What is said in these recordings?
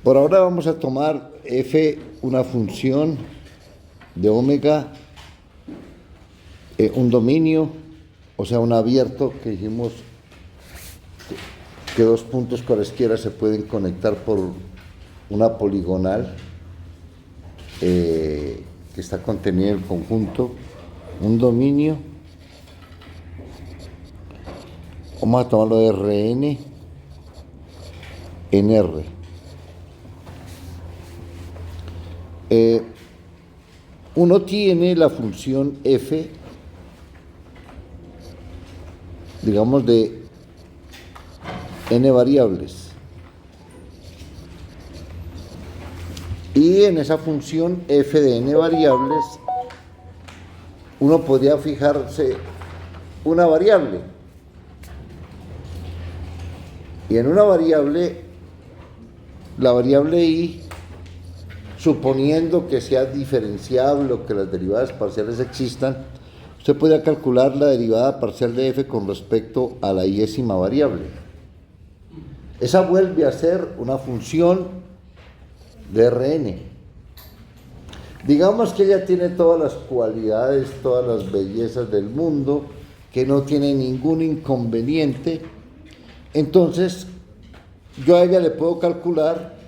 Por ahora vamos a tomar f, una función de omega, un dominio, o sea, un abierto, que dijimos que dos puntos cualesquiera se pueden conectar por una poligonal que está contenida en el conjunto, un dominio. Vamos a tomarlo de Rn en R. Uno tiene la función f, digamos, de n variables, y en esa función f de n variables uno podría fijarse una variable, y en una variable, la variable i, suponiendo que sea diferenciable o que las derivadas parciales existan, usted podría calcular la derivada parcial de f con respecto a la iésima variable. Esa vuelve a ser una función de Rn. Digamos que ella tiene todas las cualidades, todas las bellezas del mundo, que no tiene ningún inconveniente. Entonces, yo a ella le puedo calcular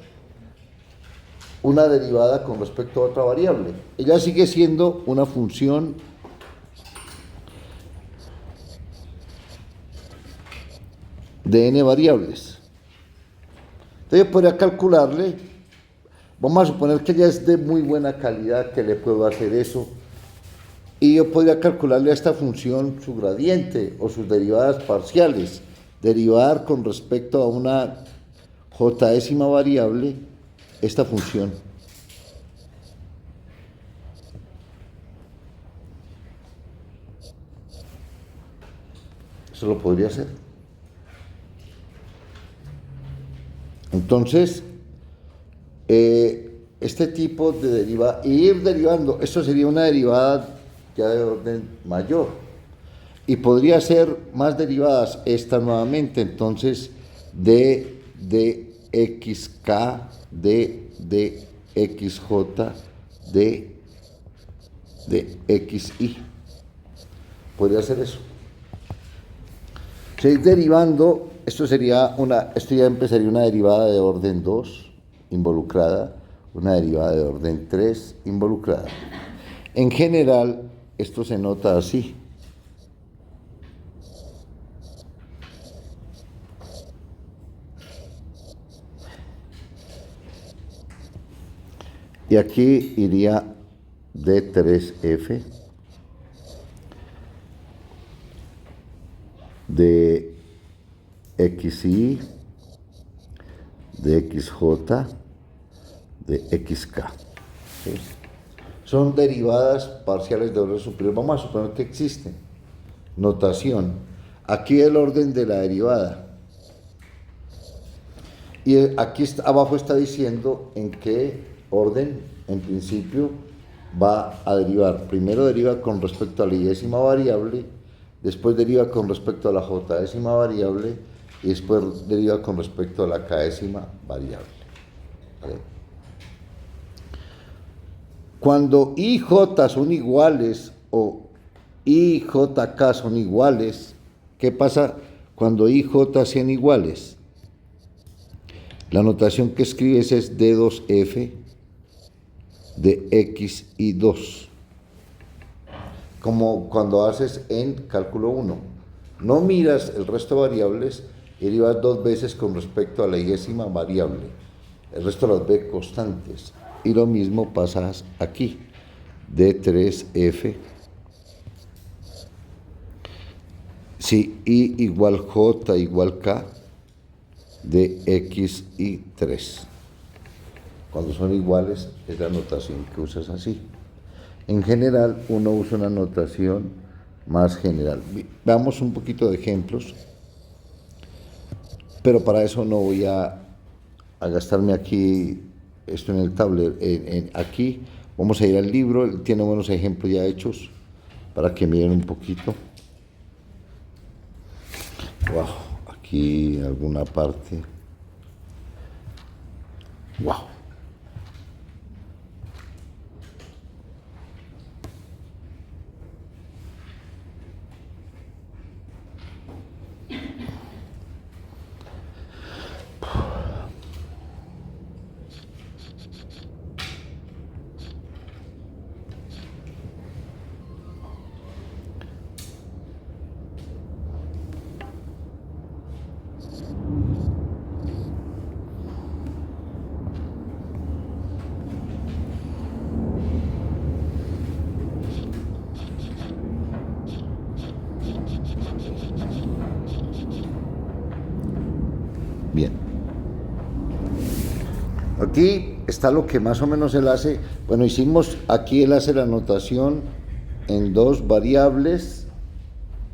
una derivada con respecto a otra variable. Ella sigue siendo una función de n variables. Entonces yo podría calcularle, vamos a suponer que ella es de muy buena calidad, que le puedo hacer eso, y yo podría calcularle a esta función su gradiente o sus derivadas parciales, derivar con respecto a una jésima variable esta función. Eso lo podría hacer. Entonces, este tipo de derivada, ir derivando, esto sería una derivada ya de orden mayor, y podría ser más derivadas esta nuevamente. Entonces, de xk, de xj, de xi. Podría ser eso. Seguir derivando, esto ya empezaría una derivada de orden 2 involucrada, una derivada de orden 3 involucrada. En general, esto se nota así. Y aquí iría D3F, de XI, de XJ, de XK. ¿Sí? Son derivadas parciales de orden superior. Vamos a suponer que existen. Notación. Aquí el orden de la derivada. Y aquí abajo está diciendo en qué orden, en principio, va a derivar. Primero deriva con respecto a la iésima variable, después deriva con respecto a la jésima variable, y después deriva con respecto a la késima variable. ¿Vale? Cuando I y J son iguales o I y JK son iguales, ¿qué pasa cuando I y J sean iguales? La notación que escribes es D2F de X y 2, como cuando haces en cálculo 1. No miras el resto de variables y derivas dos veces con respecto a la iésima variable. El resto las ve constantes. Y lo mismo pasa aquí. D3F. Si I igual J igual K, de X y 3. Cuando son iguales, es la notación que usas así. En general, uno usa una notación más general. Veamos un poquito de ejemplos, pero para eso no voy a gastarme aquí esto en el tablero. Aquí vamos a ir al libro, tiene buenos ejemplos ya hechos para que miren un poquito. Wow, aquí en alguna parte. Wow. Bien. Aquí está lo que más o menos él hace. Bueno, hicimos, aquí él hace la anotación en dos variables.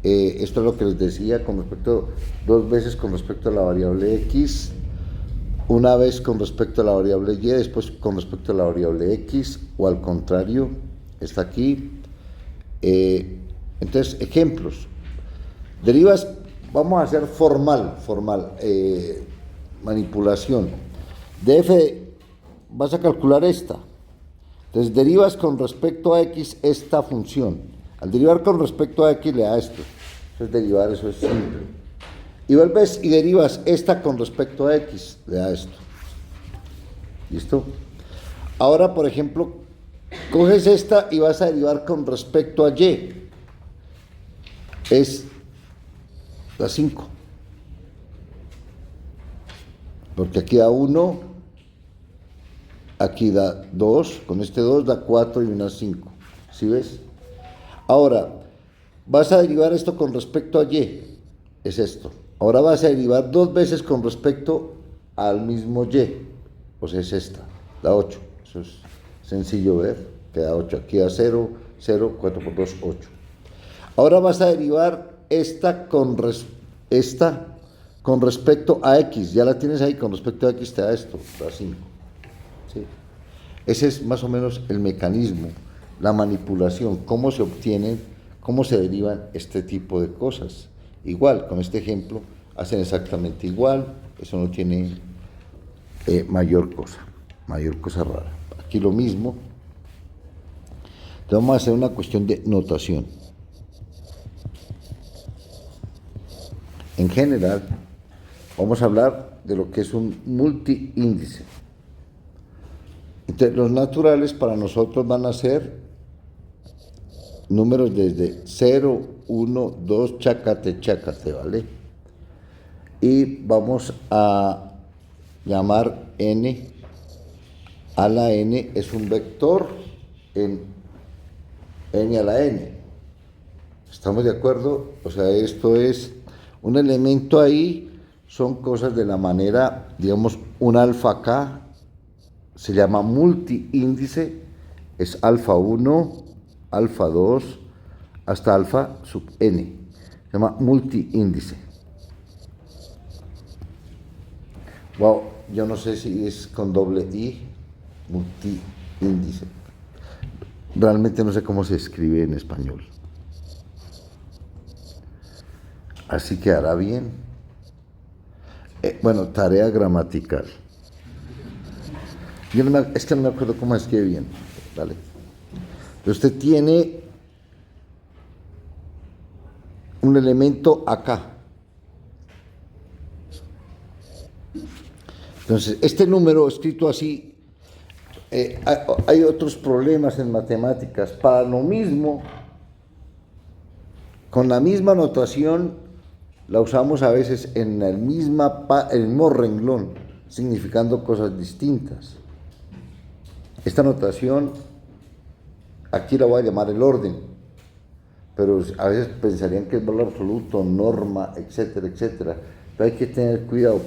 Esto es lo que les decía con respecto, dos veces con respecto a la variable x, una vez con respecto a la variable y, después con respecto a la variable x, o al contrario, está aquí. Entonces, ejemplos. Derivas, vamos a hacer formal, manipulación. De f, vas a calcular esta. Entonces, derivas con respecto a x esta función. Al derivar con respecto a x le da esto. Entonces, derivar, eso es simple. Y vuelves y derivas esta con respecto a x, le da esto. ¿Listo? Ahora, por ejemplo, coges esta y vas a derivar con respecto a y. Es la 5. Porque aquí da 1, aquí da 2, con este 2 da 4 y una 5. ¿Sí ves? Ahora, vas a derivar esto con respecto a y. Es esto. Ahora vas a derivar dos veces con respecto al mismo y. Pues es esta, da 8. Eso es sencillo ver. Queda 8. Aquí da 0, 0, 4 por 2, 8. Ahora vas a derivar esta con respecto a x. Ya la tienes ahí, con respecto a x te da esto, da 5. ¿Sí? Ese es más o menos el mecanismo, la manipulación, cómo se obtienen, cómo se derivan este tipo de cosas. Igual, con este ejemplo, hacen exactamente igual, eso no tiene mayor cosa rara. Aquí lo mismo. Entonces vamos a hacer una cuestión de notación. En general, vamos a hablar de lo que es un multiíndice. Entonces, los naturales para nosotros van a ser números desde 0, 1, 2, chácate, chácate, ¿vale? Y vamos a llamar n a la n, es un vector en n a la n. ¿Estamos de acuerdo? O sea, esto es un elemento ahí, son cosas de la manera, digamos, un alfa acá, se llama multiíndice, es alfa 1, alfa 2, hasta alfa sub n, se llama multiíndice. Wow, yo no sé si es con doble i, multiíndice. Realmente no sé cómo se escribe en español. Así quedará bien. Bueno, tarea gramatical. Es que no me acuerdo cómo escribe bien. ¿Vale? Usted tiene un elemento acá. Entonces, este número escrito así, hay otros problemas en matemáticas. Para lo mismo, con la misma notación, la usamos a veces en el mismo renglón, significando cosas distintas. Esta notación, aquí la voy a llamar el orden, pero a veces pensarían que es valor absoluto, norma, etcétera, etcétera. Pero hay que tener cuidado,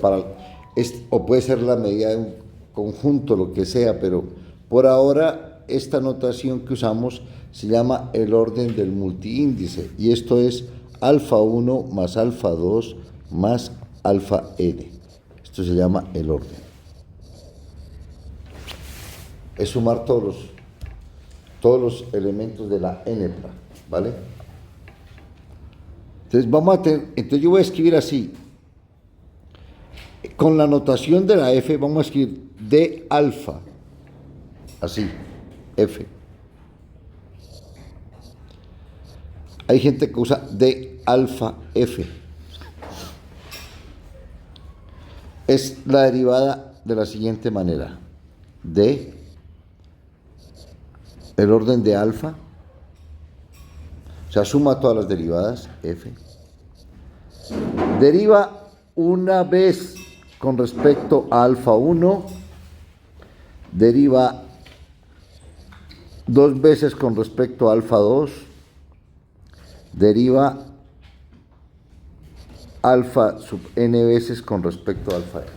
o puede ser la medida de un conjunto, lo que sea, pero por ahora esta notación que usamos se llama el orden del multiíndice, y esto es alfa 1 más alfa 2 más alfa n. Esto se llama el orden. Es sumar todos los elementos de la n-pla, ¿vale? Entonces vamos a tener, entonces yo voy a escribir así, con la notación de la F vamos a escribir D alfa, así, F. Hay gente que usa D alfa F. Es la derivada de la siguiente manera. D, el orden de alfa, o sea, suma todas las derivadas, F. Deriva una vez con respecto a alfa 1, deriva dos veces con respecto a alfa 2, deriva alfa sub n veces con respecto a alfa n.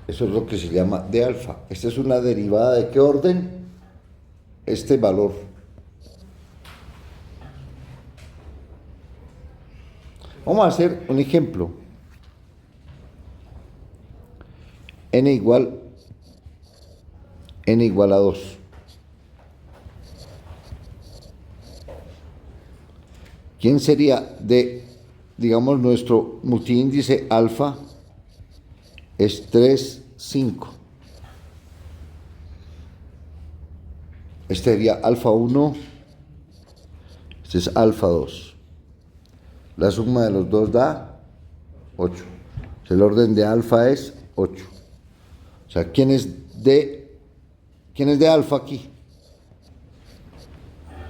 Eso es lo que se llama de alfa. Esta es una derivada de qué orden? Este valor. Vamos a hacer un ejemplo. N igual a 2. ¿Quién sería de, digamos, nuestro multiíndice alfa? Es 3, 5. Este sería alfa 1, este es alfa 2. La suma de los dos da 8. El orden de alfa es 8. O sea, ¿quién es de alfa aquí?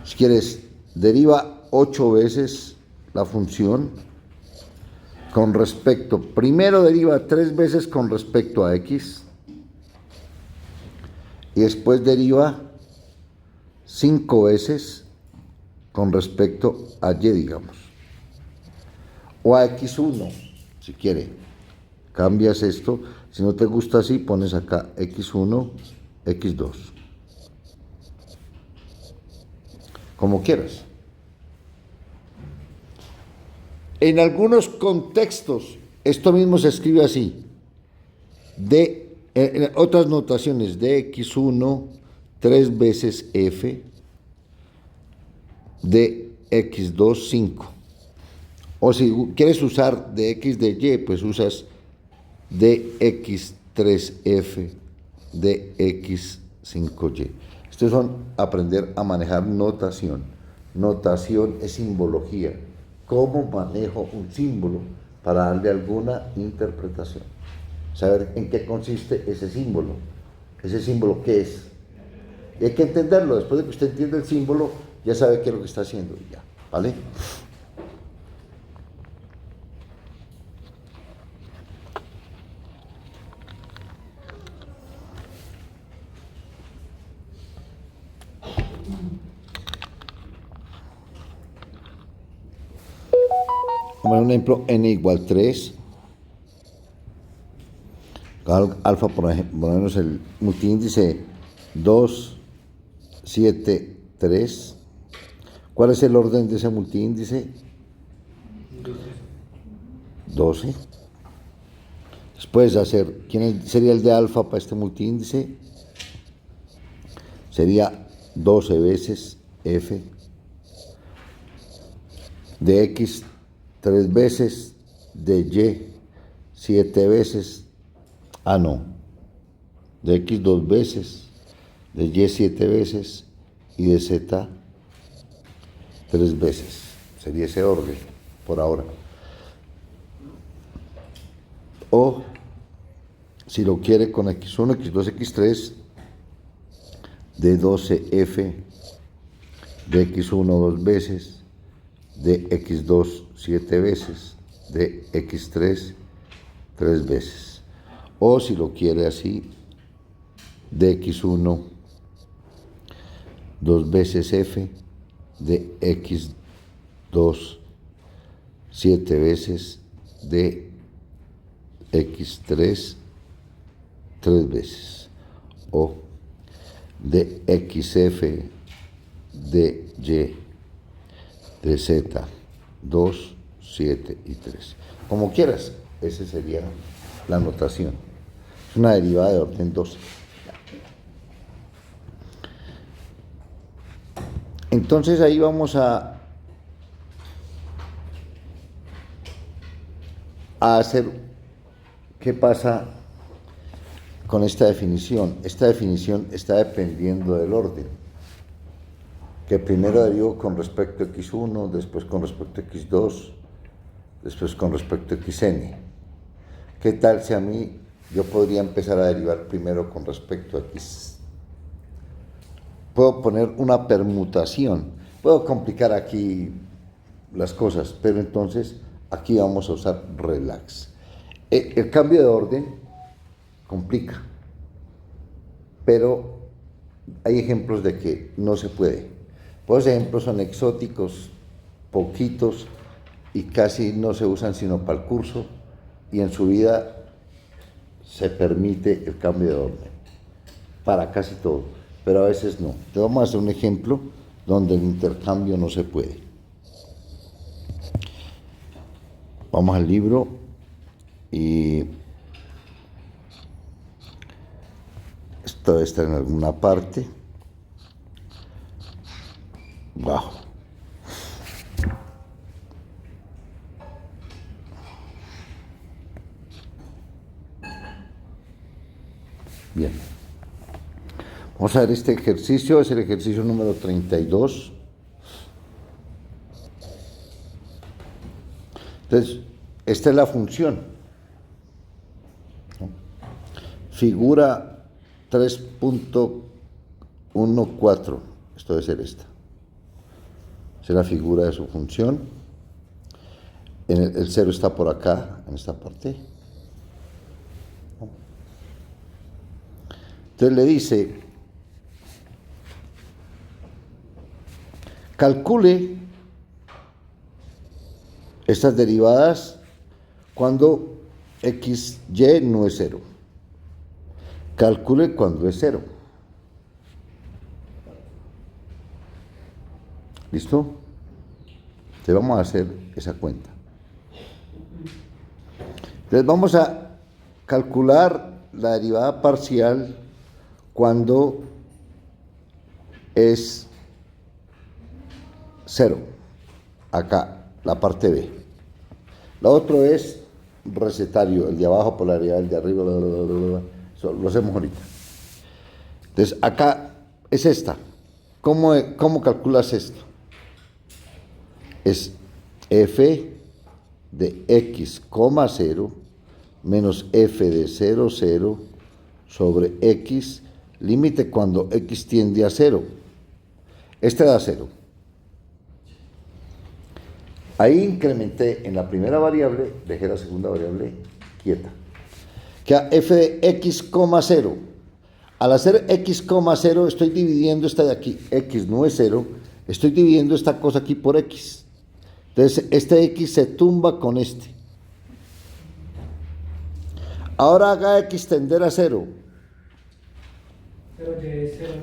Si quieres, deriva 8 veces la función con respecto, primero deriva 3 veces con respecto a x y después deriva 5 veces con respecto a y, digamos, o a x1, si quiere. Cambias esto, si no te gusta así, pones acá x1, x2, como quieras. En algunos contextos, esto mismo se escribe así, en otras notaciones, dx1, 3 veces f, dx2, 5. O si quieres usar dx de y, pues usas dx3f, dx5y. Estos son aprender a manejar notación. Notación es simbología. ¿Cómo manejo un símbolo para darle alguna interpretación? Saber en qué consiste ese símbolo. ¿Ese símbolo qué es? Y hay que entenderlo. Después de que usted entienda el símbolo, ya sabe qué es lo que está haciendo. Ya, ¿vale? Vamos a un ejemplo, n igual 3. Alfa, por ejemplo, ponemos el multiíndice 2, 7, 3. ¿Cuál es el orden de ese multiíndice? 12. Después hacer, ¿quién sería el de alfa para este multiíndice? Sería 12 veces f, de x 3 veces, de y 7 veces, de x 2 veces, de y 7 veces y de z 3 veces. Sería ese orden por ahora. O si lo quiere con x1, x2, x3, de 12f, de x1 2 veces, de x2 7 veces, de x3 3 veces. O si lo quiere así, de x1 2 veces f, de x2 7 veces, de x3 3 veces. O de xf, de y, de z 2, 7 y 3. Como quieras, esa sería la notación. Es una derivada de orden 12. Entonces ahí vamos a hacer, ¿qué pasa con esta definición? Esta definición está dependiendo del orden, que primero derivo con respecto a x1, después con respecto a x2, después con respecto a xn. ¿Qué tal si a mí yo podría empezar a derivar primero con respecto a x? Puedo poner una permutación, puedo complicar aquí las cosas, pero entonces aquí vamos a usar relax. El cambio de orden complica, pero hay ejemplos de que no se puede. Pues ejemplos son exóticos, poquitos, y casi no se usan sino para el curso, y en su vida se permite el cambio de orden, para casi todo, pero a veces no. Te vamos a hacer un ejemplo donde el intercambio no se puede. Vamos al libro y esto debe estar en alguna parte. Bajo. Bien. Vamos a ver este ejercicio, es el ejercicio número 32. Entonces, esta es la función. Figura 3.14. Esto debe ser esta. Esa es la figura de su función. El 0 está por acá, en esta parte. Entonces le dice, calcule estas derivadas cuando x, y no es 0. Calcule cuando es 0. ¿Listo? Entonces vamos a hacer esa cuenta. Entonces vamos a calcular la derivada parcial cuando es 0. Acá, la parte B. La otra es recetario, el de abajo por la derivada del de arriba, Eso lo hacemos ahorita. Entonces acá es esta. ¿Cómo calculas esto? Es f de x, 0 menos f de 0, 0 sobre x, límite cuando x tiende a 0. Este da 0. Ahí incrementé en la primera variable, dejé la segunda variable quieta. Queda f de x, 0. Al hacer x, 0, estoy dividiendo esta de aquí. X no es 0, estoy dividiendo esta cosa aquí por x. Entonces, este x se tumba con este. Ahora haga x tender a 0.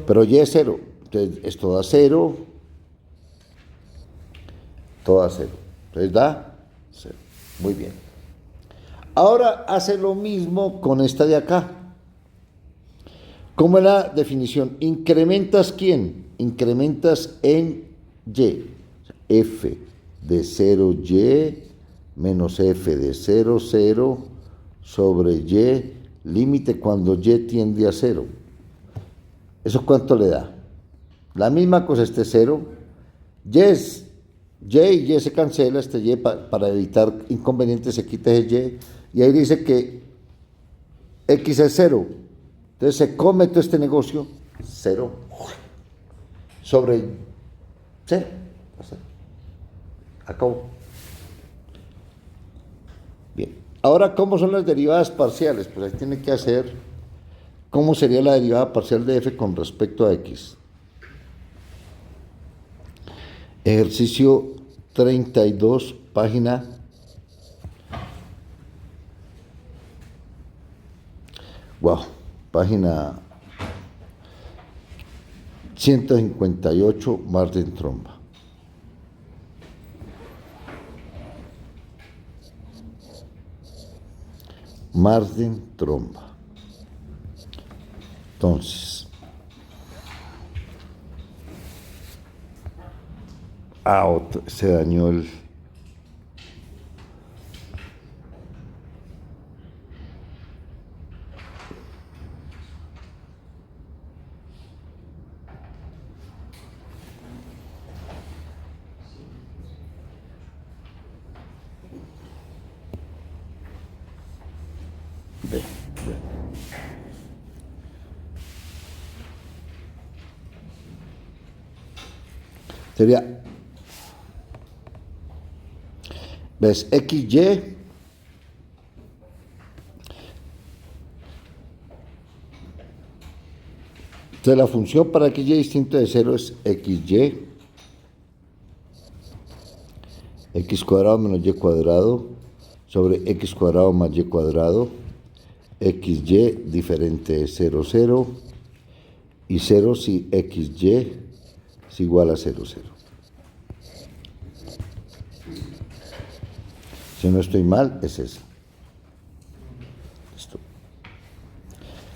Pero y es 0. Entonces, esto da 0. Todo da 0. Entonces da 0. Muy bien. Ahora hace lo mismo con esta de acá. ¿Cómo es la definición? ¿Incrementas quién? Incrementas en y. F de 0y menos f de 0, 0 sobre y, límite cuando y tiende a 0. ¿Eso cuánto le da? La misma cosa, este 0. Y y se cancela, este y para evitar inconvenientes se quita ese y ahí dice que x es 0. Entonces se come todo este negocio, 0 sobre 0. Acabó. Bien. Ahora, ¿cómo son las derivadas parciales? Pues ahí tiene que hacer cómo sería la derivada parcial de f con respecto a x. Ejercicio 32, página 158, Marden-Tromba. Marden-Tromba. Entonces, Se dañó el... Ve, ve. Sería, ¿ves? XY entonces la función para XY distinto de 0 es XY x cuadrado menos y cuadrado sobre x cuadrado más y cuadrado, XY diferente de 0, 0 y 0 si XY es igual a 0, 0. Si no estoy mal, es eso. Listo.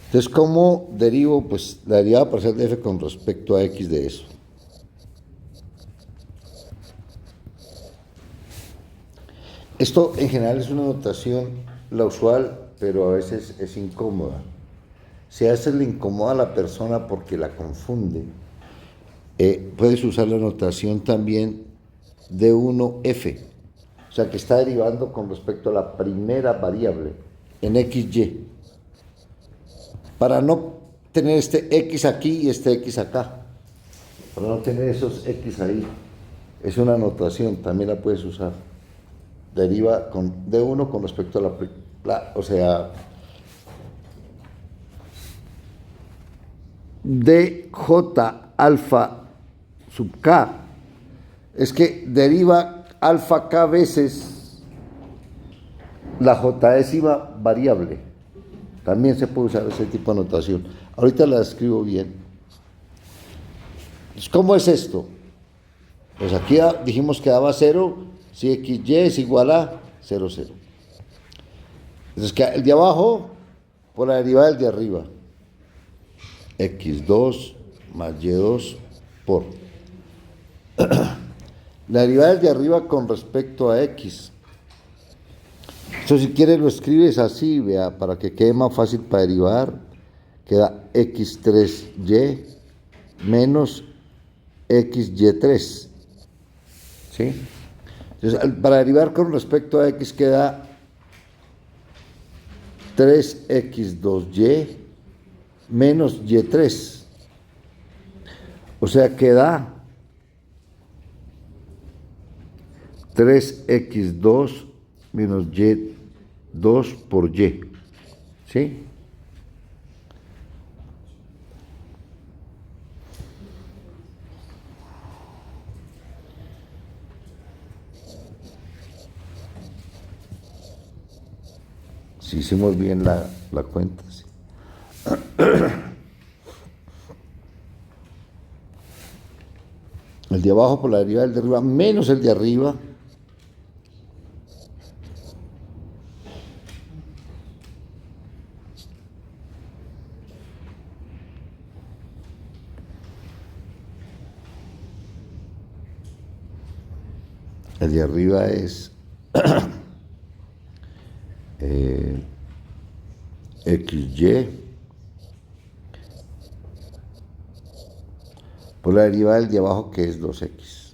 Entonces, ¿cómo derivo? Pues la derivada parcial de f con respecto a x de eso. Esto en general es una notación, la usual, pero a veces es incómoda. Si a veces le incomoda a la persona porque la confunde, puedes usar la notación también de 1f, o sea que está derivando con respecto a la primera variable en xy, para no tener este x aquí y este x acá, para no tener esos x ahí. Es una notación, también la puedes usar. Deriva de 1 con respecto a o sea, dj alfa sub k, es que deriva alfa k veces la j-ésima variable. También se puede usar ese tipo de notación. Ahorita la escribo bien. Pues, ¿cómo es esto? Pues aquí dijimos que daba 0 si xy es igual a 0, 0. Entonces, que el de abajo por la derivada del de arriba. x2 más y2 por la derivada del de arriba con respecto a x. Esto si quieres lo escribes así, vea, para que quede más fácil para derivar. Queda x3y menos xy3. ¿Sí? Entonces, para derivar con respecto a x queda 3x2y menos y3. O sea, queda 3x2 menos y2 por y. ¿Sí? Si hicimos bien la cuenta, sí. El de abajo por la derivada del de arriba menos el de arriba. El de arriba es XY por la derivada del de abajo que es 2x.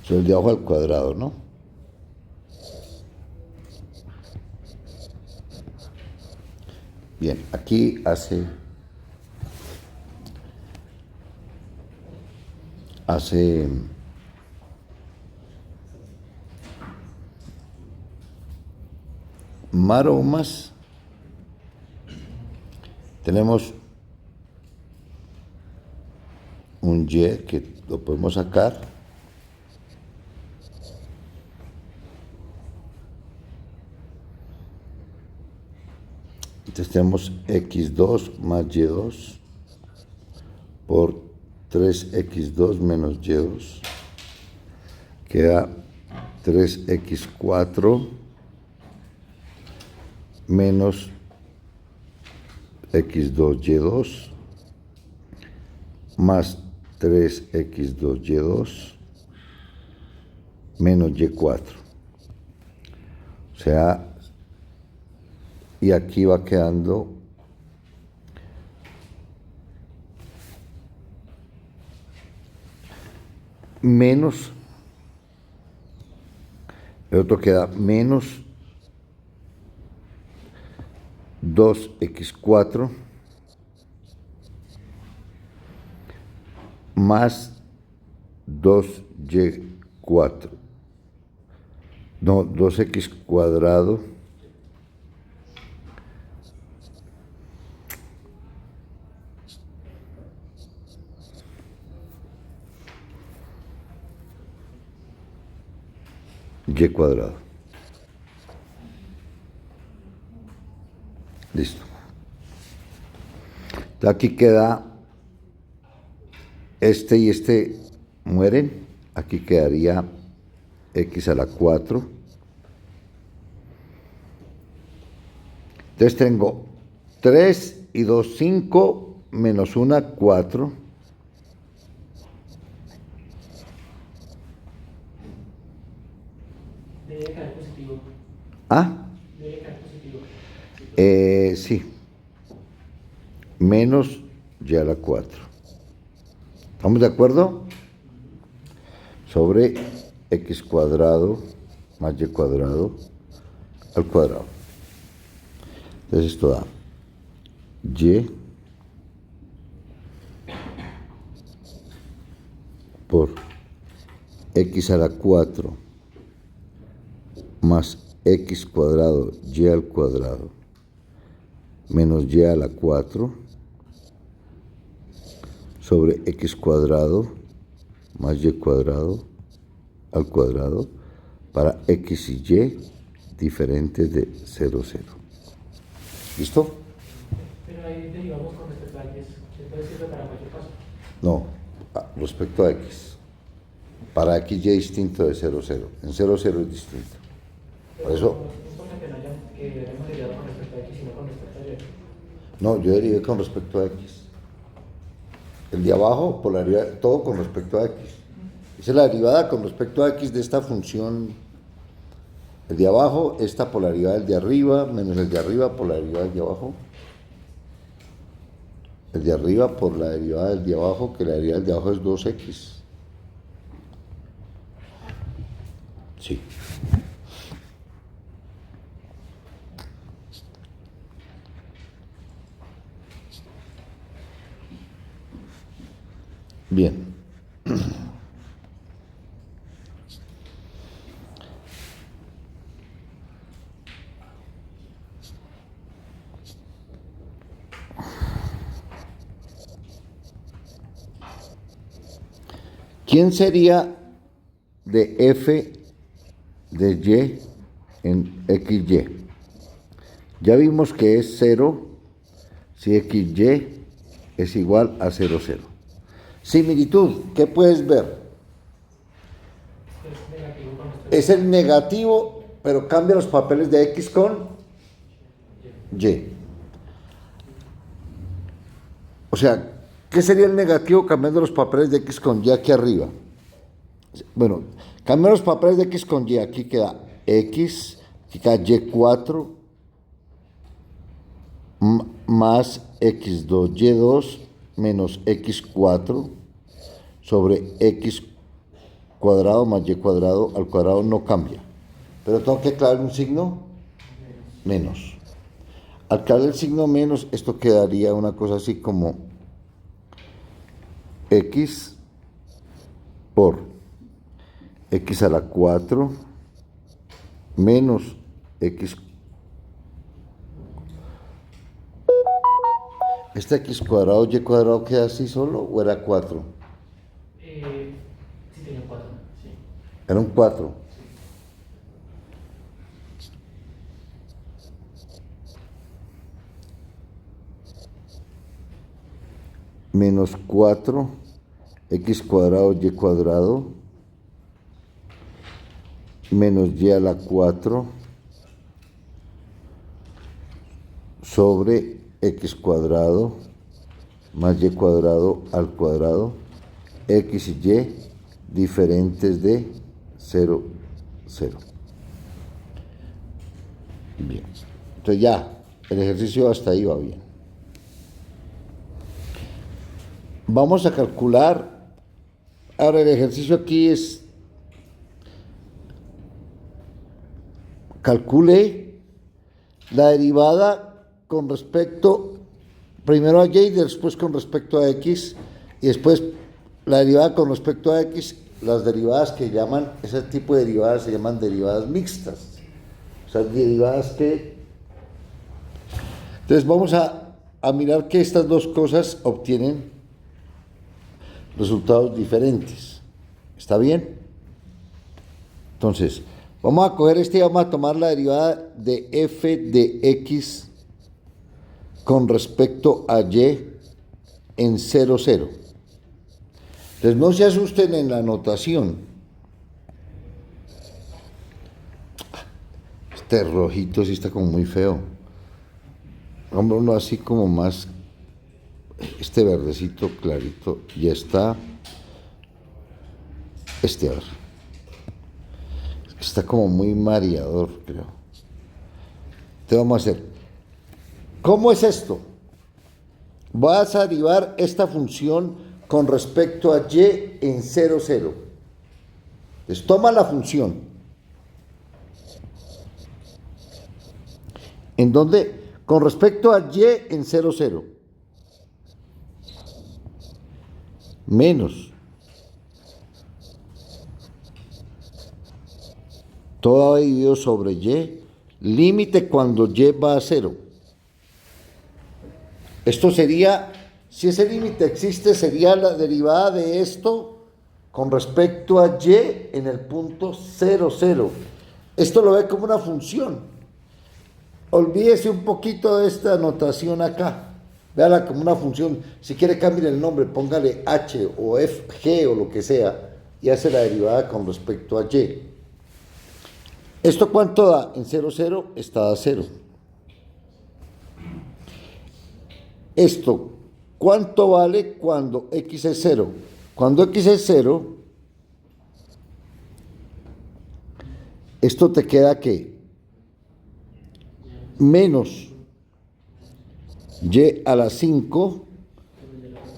Sobre el de abajo al cuadrado, ¿no? Bien, aquí hace maromas. Tenemos un y que lo podemos sacar. Entonces tenemos x2 más y2 por 3x2 menos y2. Queda 3x4 menos x2 y2 más 3x2y2 menos y4. O sea, y aquí va quedando menos, el otro queda menos 2x4 más 2y4, no, 2x cuadrado y cuadrado. Listo. Aquí queda este y este mueren. Aquí quedaría x a la 4. Entonces tengo 3 y 2, 5, menos 1, 4. Debe caer positivo. ¿Ah? Debe caer positivo. Sí. Menos y a la 4. ¿Estamos de acuerdo? Sobre x cuadrado más y cuadrado al cuadrado. Entonces esto da y por x a la 4 más x cuadrado y al cuadrado menos y a la 4 sobre x cuadrado más y cuadrado al cuadrado para x y y diferentes de 0, 0. ¿Listo? Pero ahí derivamos con respecto a x. Entonces sirve para cualquier caso. No, respecto a x. Para x y distinto de 0, 0. En 0, 0 es distinto. Por eso, No importa que hayamos derivado con respecto a x, sino con respecto a y. no, yo derivé con respecto a x. El de abajo, polaridad, todo con respecto a x. Esa es la derivada con respecto a x de esta función. El de abajo, esta polaridad del de arriba, menos el de arriba por la derivada del de abajo. El de arriba por la derivada del de abajo, que la derivada del de abajo es 2x. Sí. Bien. ¿Quién sería de f de y en xy? Ya vimos que es 0 si xy es igual a 0, 0. Similitud, ¿qué puedes ver? Es negativo con respecto Es el negativo, pero cambia los papeles de x con y. O sea, ¿qué sería el negativo cambiando los papeles de x con y aquí arriba? Bueno, cambiar los papeles de x con y. Aquí queda x, aquí queda y4 más x2, y2 menos x4 sobre x cuadrado más y cuadrado al cuadrado no cambia. Pero tengo que clavar un signo menos. Al clavar el signo menos, esto quedaría una cosa así como x por x a la 4 menos x. ¿Este x cuadrado y cuadrado queda así solo o era 4? Sí, tenía 4. Sí. Era un 4. Menos 4 x cuadrado y cuadrado menos y a la 4 sobre x cuadrado más y cuadrado al cuadrado, x y y diferentes de 0, 0. Bien, entonces ya, el ejercicio hasta ahí va bien. Vamos a calcular, ahora el ejercicio aquí es, calcule la derivada con respecto, primero a y y después con respecto a x, y después la derivada con respecto a x, las derivadas que llaman, ese tipo de derivadas se llaman derivadas mixtas, o sea, derivadas que... Entonces vamos a mirar que estas dos cosas obtienen resultados diferentes. ¿Está bien? Entonces, vamos a coger y vamos a tomar la derivada de f de x con respecto a y en 0, 0. Entonces, no se asusten en la notación. Este rojito sí está como muy feo. Hombre, uno así como más, este verdecito clarito, ya está. A ver. Está como muy mareador, creo. Entonces vamos a hacer. ¿Cómo es esto? Vas a derivar esta función con respecto a y en 0, 0. Entonces toma la función. ¿En dónde? Con respecto a y en 0, 0. Menos. Todo dividido sobre y, límite cuando y va a 0. Esto sería, si ese límite existe, sería la derivada de esto con respecto a y en el punto 0, 0. Esto lo ve como una función. Olvídese un poquito de esta notación acá. Véala como una función. Si quiere cambie el nombre, póngale h o f, g o lo que sea y hace la derivada con respecto a y. ¿Esto cuánto da? En 0, 0 está a 0. Esto, ¿cuánto vale cuando x es 0? Cuando x es 0, esto te queda ¿qué? Menos y a la 5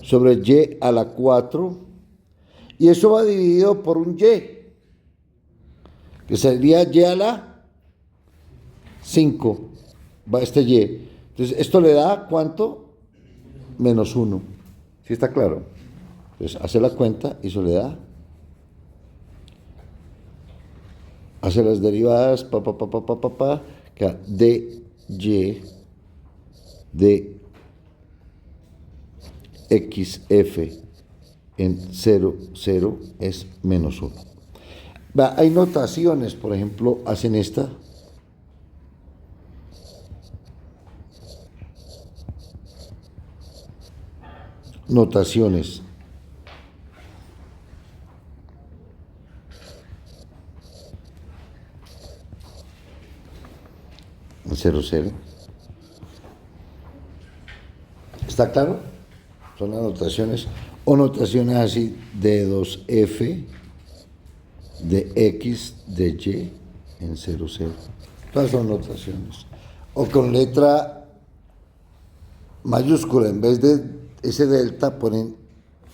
sobre y a la 4, y eso va dividido por un y, que sería y a la 5, va este y. Entonces, esto le da ¿cuánto? Menos 1. ¿Sí está claro? Entonces, hace la cuenta y eso le da. Hace las derivadas, que da de y de xf en 0, 0 es menos 1. Hay notaciones, por ejemplo, hacen esta. Notaciones. En 0, 0. ¿Está claro? Son las notaciones. O notaciones así de 2f de x de y en 0, 0. Todas son notaciones. O con letra mayúscula, en vez de ese delta ponen,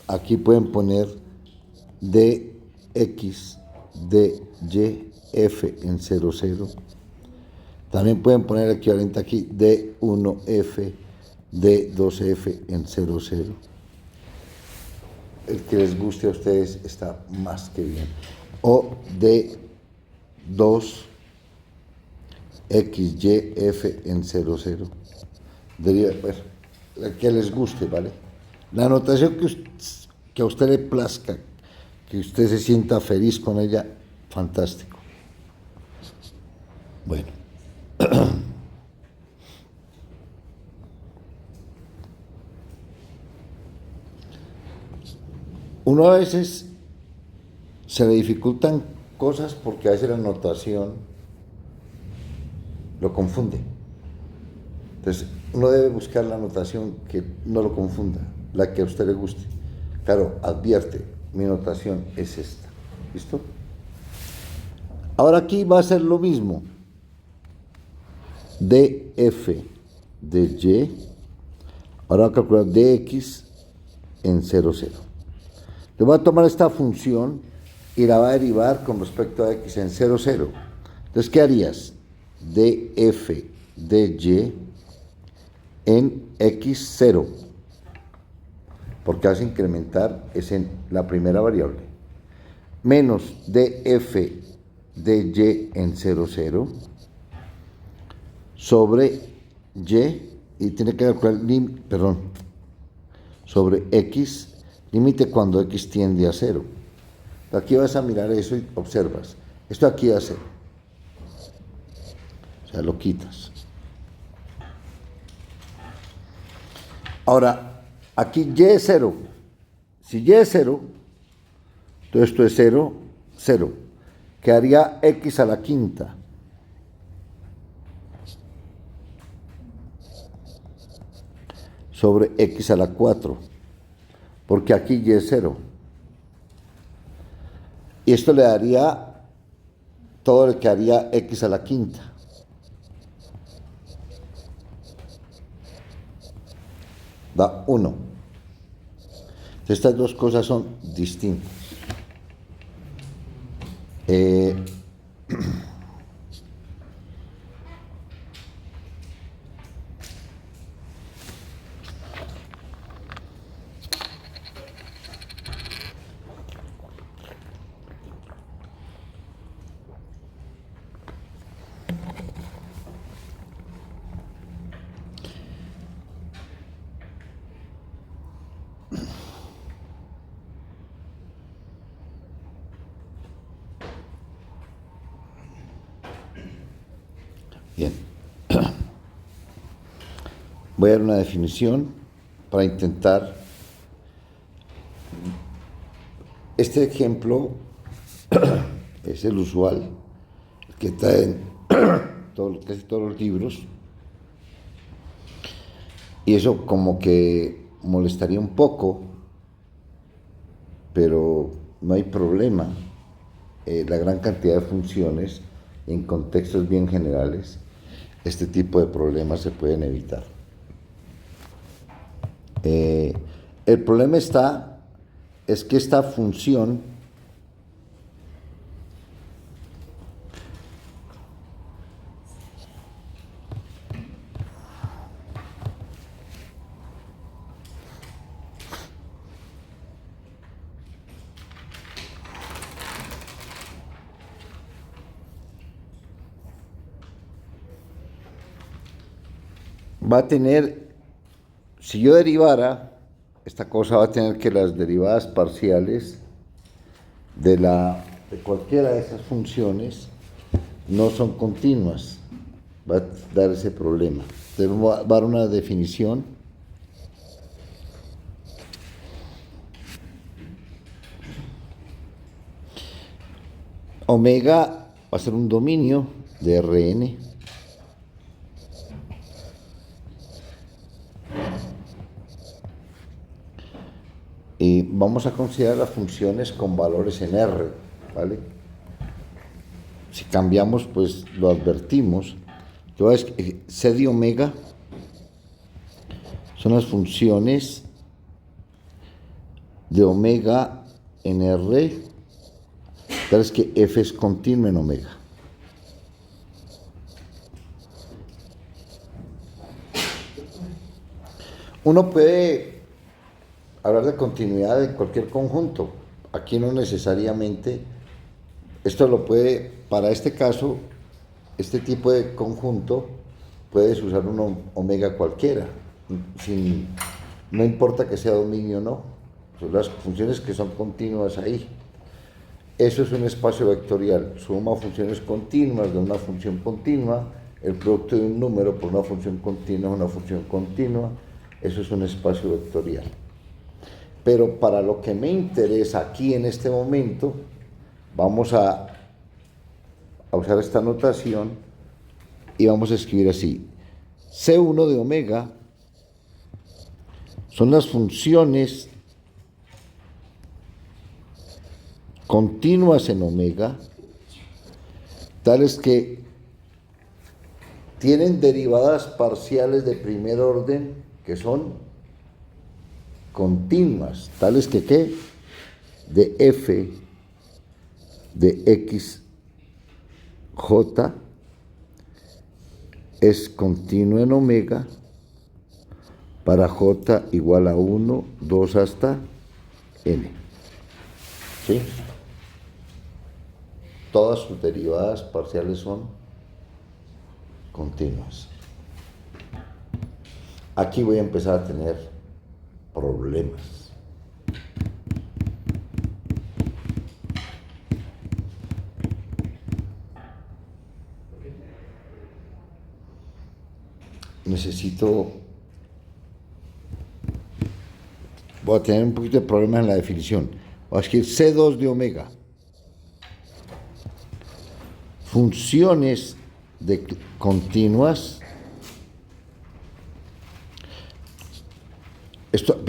aquí pueden poner dx de y f en 0, 0. También pueden poner el equivalente aquí d1f de 2f en 0, 0. El que les guste a ustedes está más que bien. O de 2 xyf en 0, 0. Bueno, el que les guste, ¿vale? La anotación que a usted le plazca, que usted se sienta feliz con ella, fantástico. Bueno. Uno a veces se le dificultan cosas porque a veces la notación lo confunde. Entonces, uno debe buscar la notación que no lo confunda. la que a usted le guste. Claro, advierte, mi notación es esta. ¿Listo? Ahora aquí va a ser lo mismo. df de y. Ahora voy a calcular dx en 0, 0. Le voy a tomar esta función y la va a derivar con respecto a x en 0, 0. Entonces, ¿qué harías? df de y en x0, porque vas a incrementar es en la primera variable, menos df de y en 0, 0, sobre y tiene que calcular, sobre x, límite cuando x tiende a 0. Aquí vas a mirar eso y observas, esto aquí va a 0, o sea, lo quitas. Ahora, aquí y es 0. Si y es 0, entonces esto es 0, 0. Quedaría x a la quinta. Sobre x a la 4. Porque aquí y es 0. Y esto le daría, todo le quedaría x a la quinta. Da 1. Estas dos cosas son distintas. Bien. Voy a dar una definición para intentar. Este ejemplo es el usual, el que está en casi todos los libros, y eso como que molestaría un poco, pero no hay problema. La gran cantidad de funciones en contextos bien generales, este tipo de problemas se pueden evitar. El problema es que esta función va a tener, si yo derivara, esta cosa va a tener que las derivadas parciales de cualquiera de esas funciones no son continuas. Va a dar ese problema. Entonces va a dar una definición. Omega va a ser un dominio de Rn. Y vamos a considerar las funciones con valores en R, ¿vale? Si cambiamos, pues lo advertimos. C de omega son las funciones de omega en R, tal es que f es continuo en omega. Uno puede hablar de continuidad en cualquier conjunto. Aquí no necesariamente. Esto lo puede, para este caso, este tipo de conjunto, puedes usar un omega cualquiera, no importa que sea dominio o no. Son las funciones que son continuas ahí. Eso es un espacio vectorial. Suma funciones continuas de una función continua. El producto de un número por una función continua es una función continua. Eso es un espacio vectorial. Pero para lo que me interesa aquí en este momento, vamos a usar esta notación y vamos a escribir así. C1 de omega son las funciones continuas en omega, tales que tienen derivadas parciales de primer orden que son continuas, tales que ¿qué? De f de x j es continuo en omega para j igual a 1, 2 hasta n. ¿Sí? Todas sus derivadas parciales son continuas. Aquí voy a empezar a tener problemas. Voy a tener un poquito de problemas en la definición. Voy a escribir C2 de omega. Funciones continuas. Esto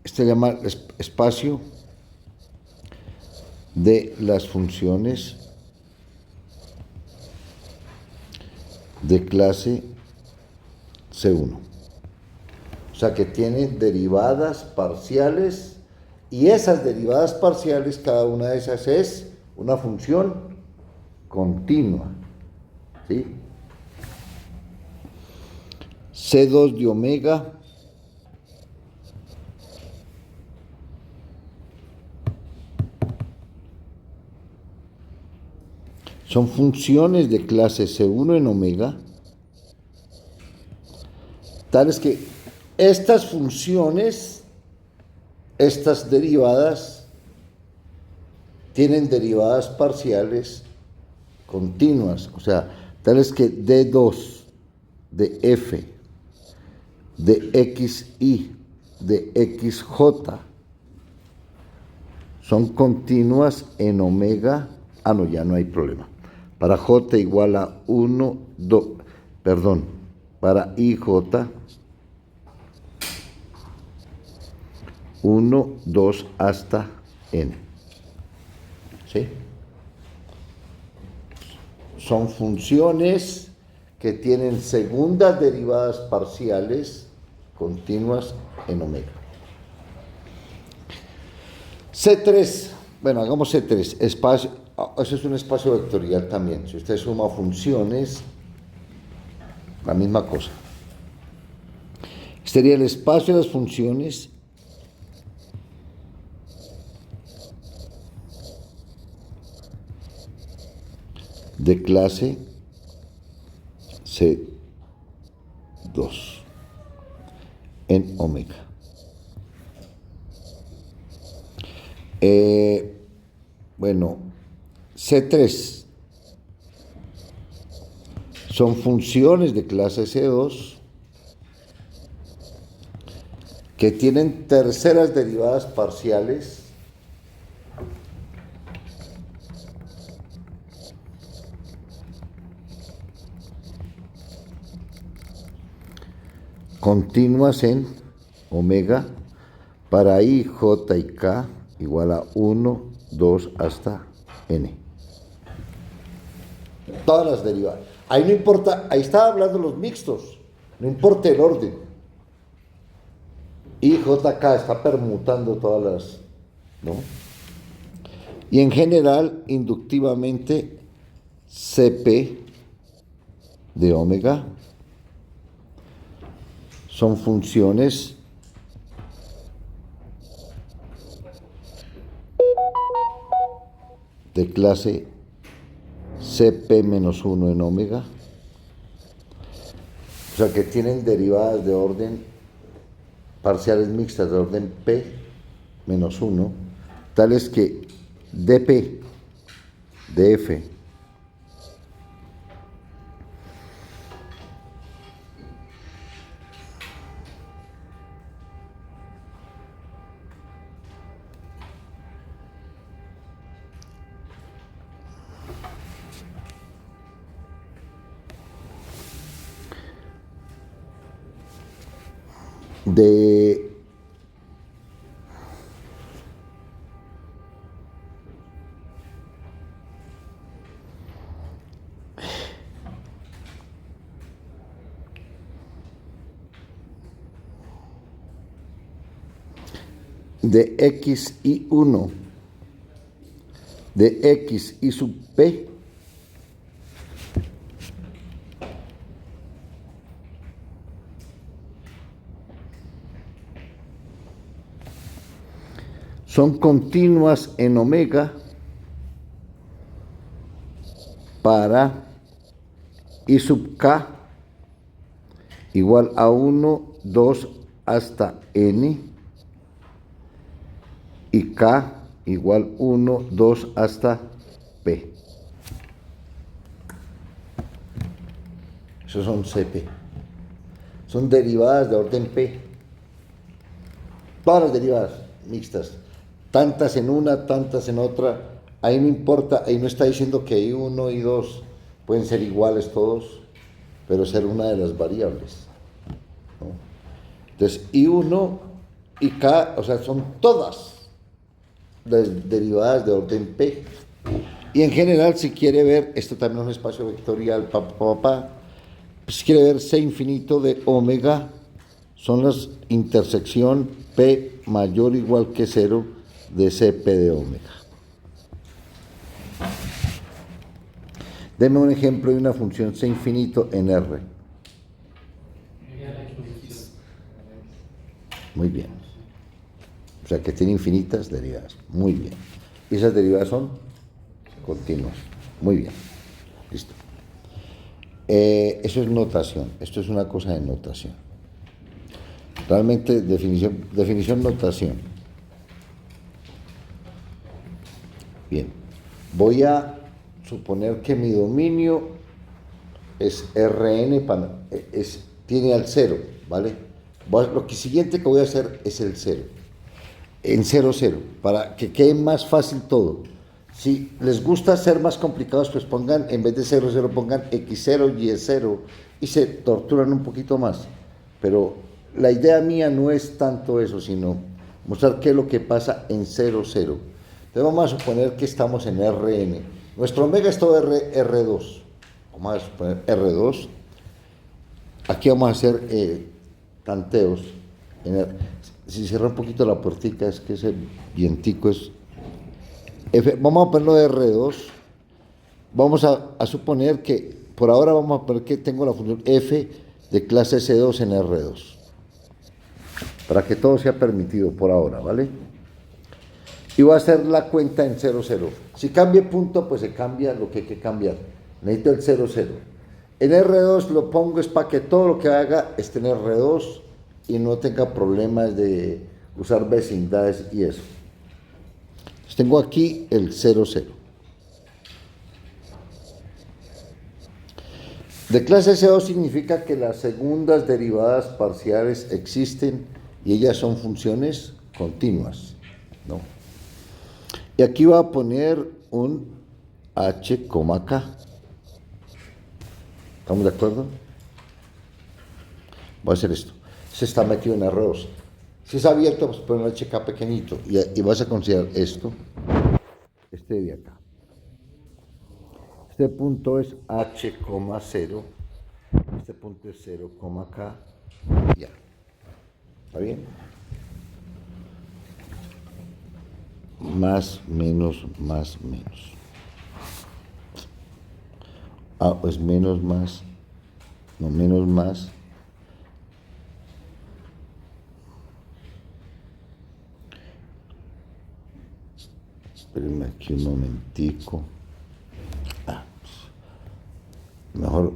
se llama espacio de las funciones de clase C1. O sea que tienen derivadas parciales y esas derivadas parciales, cada una de esas es una función continua. ¿Sí? C2 de omega son funciones de clase C1 en omega, tales que estas funciones, estas derivadas, tienen derivadas parciales continuas, o sea, tales que D2 de F de XY de XJ son continuas en omega. Ah, no, ya no hay problema. Para J igual a 1, 2, perdón, para IJ 1, 2 hasta N. ¿Sí? Son funciones que tienen segundas derivadas parciales continuas en omega. C3, bueno, hagamos C3, espacio, eso es un espacio vectorial también. Si usted suma funciones, la misma cosa. Sería el espacio de las funciones de clase C2 en omega. Bueno, C3 son funciones de clase C2 que tienen terceras derivadas parciales continuas en omega para I, J y K igual a 1, 2 hasta N. Todas las derivadas. Ahí no importa, ahí estaba hablando los mixtos, no importa el orden. I, J, K está permutando todas las, ¿no? Y en general, inductivamente, CP de omega son funciones de clase CP-1 en omega, o sea que tienen derivadas de orden parciales mixtas de orden P-1, tales que dP de F de x y 1 de x y sub p son continuas en omega para y sub k igual a 1, 2 hasta n y k igual 1, 2 hasta p. Esos son CP. Son derivadas de orden P. Todas las derivadas mixtas. Tantas en una, tantas en otra. Ahí no importa, ahí no está diciendo que I1 y 2 pueden ser iguales todos, pero ser una de las variables, ¿no? Entonces, I1 y K, o sea, son todas las derivadas de orden P. Y en general, si quiere ver, esto también es un espacio vectorial, si quiere ver C infinito de omega, son las intersección P mayor o igual que 0 de CP de omega. Deme un ejemplo de una función C infinito en R. Muy bien. O sea que tiene infinitas derivadas. Muy bien. Y esas derivadas son continuas. Muy bien. Listo. Eso es notación. Esto es una cosa de notación. Realmente definición notación. Bien. Voy a suponer que mi dominio es Rn, tiene al 0, ¿vale? Lo siguiente que voy a hacer es el 0. En 0, 0, para que quede más fácil todo. Si les gusta ser más complicados, pues pongan, en vez de 0, 0, pongan x0 y y0 y se torturan un poquito más. Pero la idea mía no es tanto eso, sino mostrar qué es lo que pasa en 0, 0. Entonces vamos a suponer que estamos en Rn. Nuestro omega es todo R2. Vamos a suponer R2. Aquí vamos a hacer tanteos. Si cierra un poquito la puertica, es que ese vientico es... vamos a ponerlo de R2. Vamos a suponer que, por ahora vamos a poner que tengo la función f de clase C2 en R2. Para que todo sea permitido por ahora, ¿vale? Y voy a hacer la cuenta en 0, 0. Si cambia punto, pues se cambia lo que hay que cambiar. Necesito el 0, 0. En R2 lo pongo es para que todo lo que haga esté en R2 y no tenga problemas de usar vecindades y eso. Entonces tengo aquí el 0, 0. De clase C2 significa que las segundas derivadas parciales existen y ellas son funciones continuas, ¿no? Y aquí voy a poner un h, k. ¿Estamos de acuerdo? Voy a hacer esto. Se está metido en R2. Si es abierto, pues pon un hk pequeñito. Y vas a considerar esto, este de acá. Este punto es h, 0. Este punto es 0, k. Ya. ¿Está bien? Más, menos, más, menos. Pues menos, más. No, menos, más. Espérenme aquí un momentico. Mejor,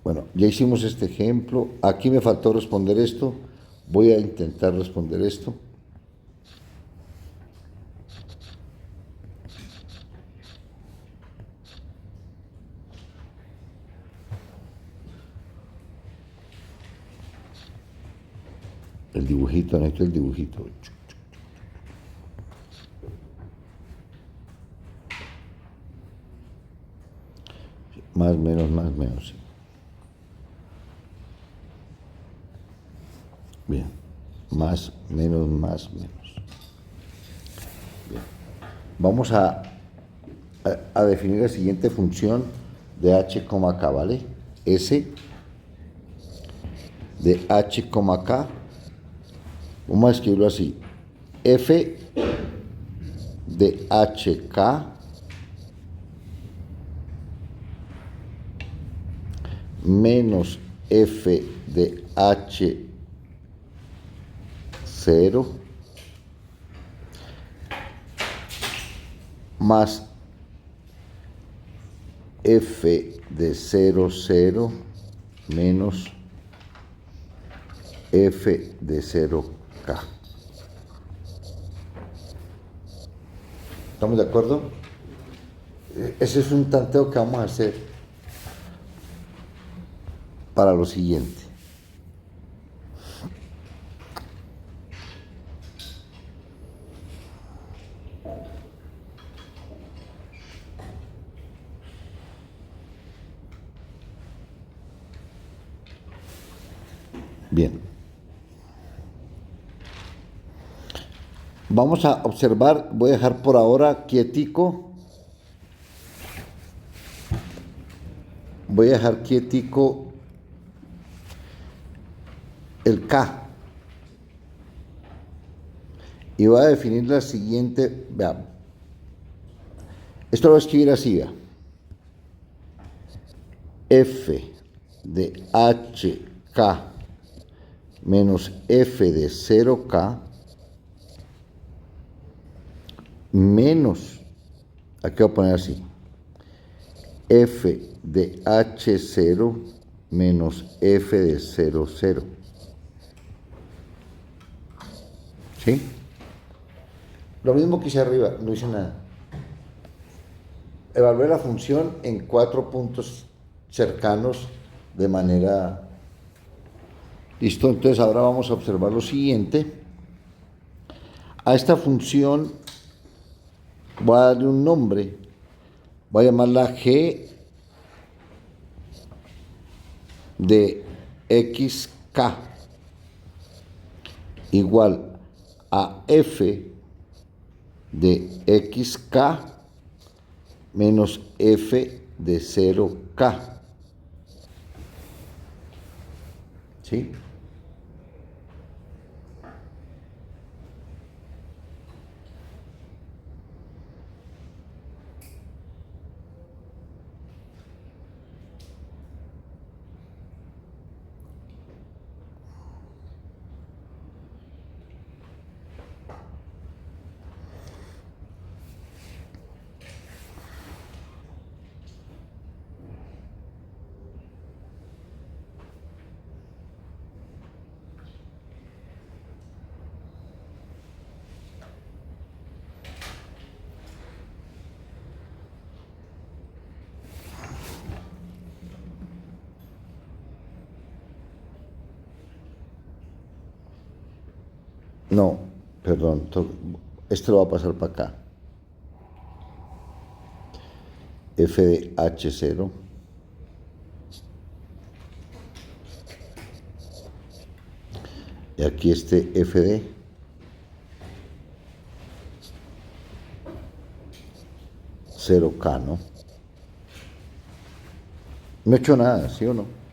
bueno, ya hicimos este ejemplo. Aquí me faltó responder esto. Voy a intentar responder esto. El dibujito, necesito el dibujito. Más, menos, más, menos. Bien. Más, menos, más, menos. Bien. Vamos a definir la siguiente función de h, k, ¿vale? S de h, k. Vamos a escribirlo así. F de hk menos f de h0 más f de 0 menos f de 0k. ¿Estamos de acuerdo? Ese es un tanteo que vamos a hacer para lo siguiente. Bien. Vamos a observar, voy a dejar por ahora quietico. Voy a dejar quietico el K. Y voy a definir la siguiente, veamos. Esto lo voy a escribir así, vea. F de hk menos f de 0k menos, aquí voy a poner así, f de h0 menos f de 0, 0. ¿Sí? Lo mismo que hice arriba, no hice nada. Evalué la función en 4 puntos cercanos de manera... Listo, entonces ahora vamos a observar lo siguiente. A esta función voy a darle un nombre. Voy a llamarla g de xk igual a f de xk menos f de 0k. ¿Sí? No, perdón, este lo va a pasar para acá. F de H0 y aquí este F de 0K, ¿no? No he hecho nada, ¿sí o no?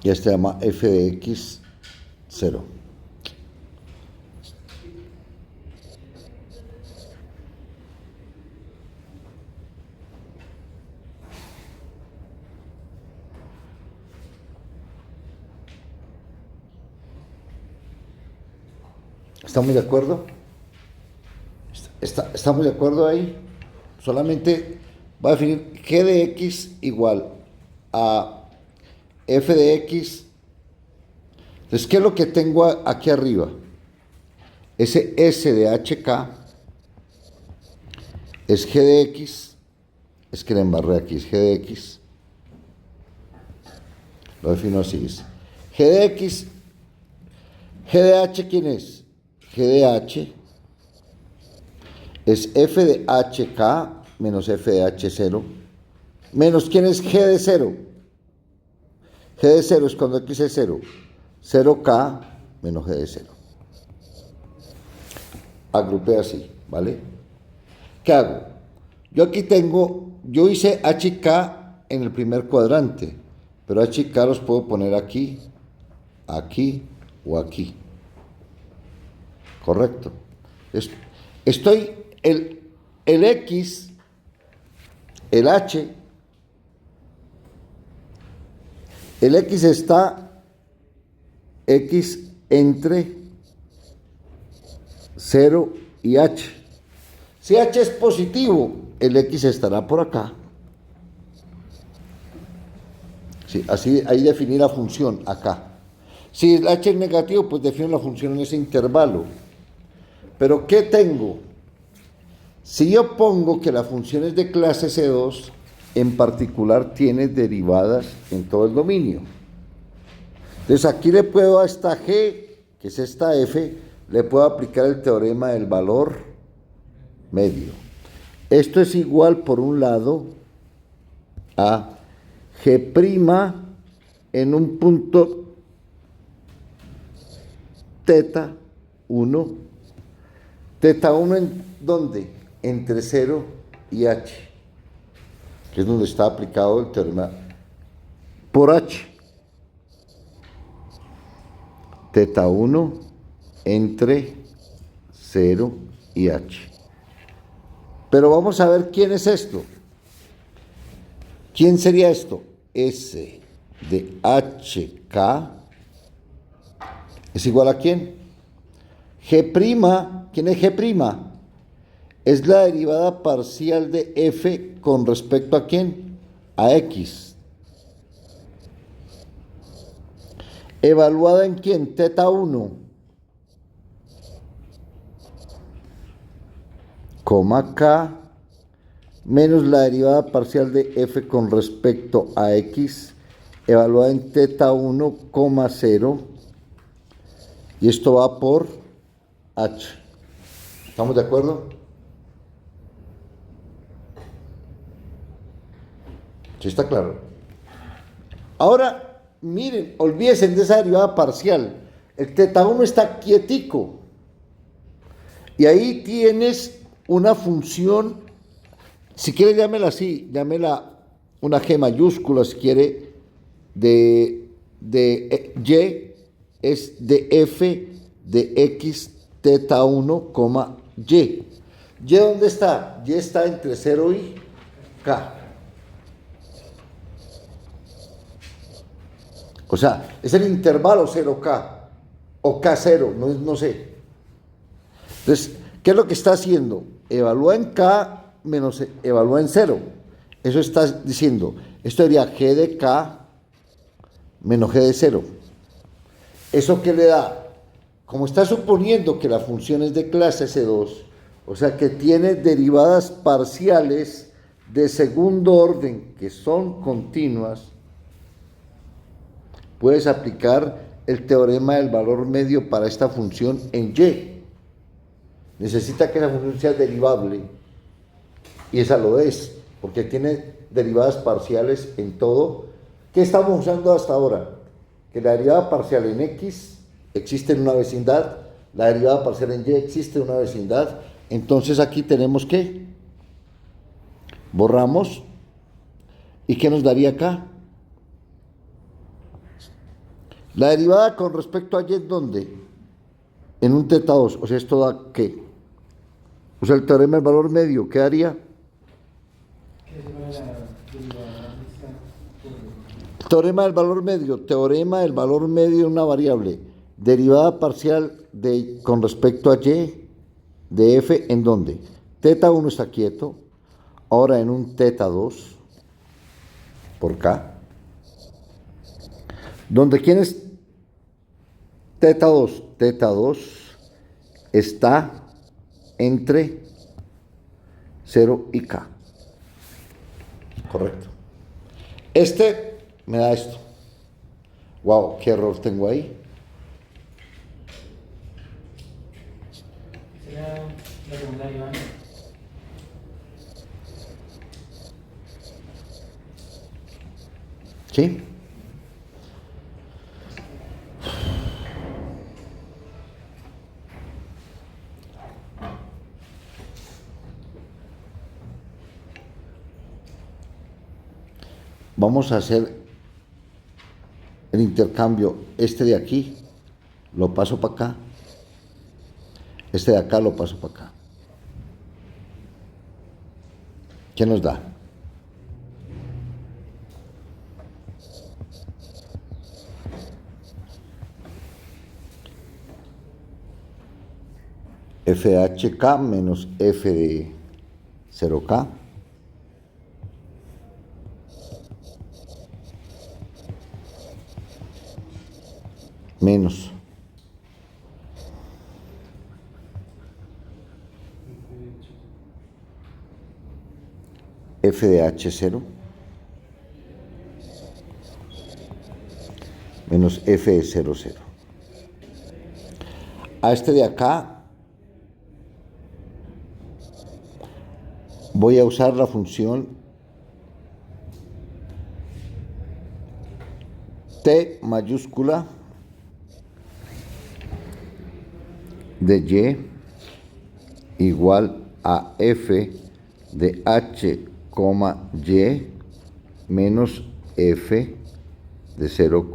Y este se llama F de X 0. ¿Estamos de acuerdo? ¿Estamos de acuerdo ahí? Solamente va a definir G de X igual a F de X. Entonces, ¿qué es lo que tengo aquí arriba? Ese S de HK es G de X. Es que la embarré aquí, es G de X. Lo defino así. Es G de X. G de H, ¿quién es? G de H es F de HK menos F de H0 menos, ¿quién es G de 0? G de 0 es cuando X es 0. 0K menos G de 0. Agrupé así, ¿vale? ¿Qué hago? Yo hice H y K en el primer cuadrante, pero H y K los puedo poner aquí, aquí o aquí. Correcto. Estoy, el X, el H, el X está X entre 0 y H. Si H es positivo, el X estará por acá. Sí, así, ahí definí la función acá. Si el H es negativo, pues defino la función en ese intervalo. Pero ¿qué tengo? Si yo pongo que la función es de clase C2, en particular tiene derivadas en todo el dominio. Entonces aquí le puedo a esta G, que es esta F, le puedo aplicar el teorema del valor medio. Esto es igual, por un lado, a G' en un punto teta 1. Teta 1 en ¿dónde? Entre 0 y H, que es donde está aplicado el teorema por H. Teta 1 entre 0 y H. Pero vamos a ver quién es esto. ¿Quién sería esto? S de HK es igual a ¿quién? G'. ¿Quién es G'? Es la derivada parcial de F con respecto a ¿quién? A X. ¿Evaluada en quién? Teta 1, coma K, menos la derivada parcial de F con respecto a X, evaluada en teta 1, 0, y esto va por H. ¿Estamos de acuerdo? ¿Sí está claro? Ahora, miren, olvídense de esa derivada parcial. El teta 1 está quietico. Y ahí tienes una función, si quiere llámela así, llámela una G mayúscula, si quiere, de Y, es de F de X teta 1, Y. ¿Y dónde está? Y está entre 0 y K. O sea, es el intervalo 0K o K0, no sé. Entonces, ¿qué es lo que está haciendo? Evalúa en K menos evalúa en 0. Eso está diciendo, esto sería G de K menos G de 0. ¿Eso qué le da? Como está suponiendo que la función es de clase C2, o sea que tiene derivadas parciales de segundo orden que son continuas, puedes aplicar el teorema del valor medio para esta función en Y. Necesita que la función sea derivable, y esa lo es, porque tiene derivadas parciales en todo. ¿Qué estamos usando hasta ahora? Que la derivada parcial en X existe en una vecindad, la derivada parcial en Y existe en una vecindad. Entonces aquí tenemos que borramos, ¿y qué nos daría acá? La derivada con respecto a Y, ¿dónde? En un teta 2, o sea, esto da ¿qué? O sea, el teorema del valor medio, ¿qué daría? Teorema del valor medio de una variable, derivada parcial con respecto a Y de F, ¿en dónde? Teta 1 está quieto, ahora en un teta 2 por K. ¿Dónde quién es teta 2? Teta 2 está entre 0 y K. Correcto. Este me da esto. Wow, qué error tengo ahí. Sería la segunda derivada. ¿Sí? vamos a hacer el intercambio. Este de aquí lo paso para acá, este de acá lo paso para acá. ¿Qué nos da? F de HK menos F de 0K menos F de H0 menos F de 0, 0. A este de acá voy a usar la función T mayúscula de Y igual a F de H, Y menos F de 0,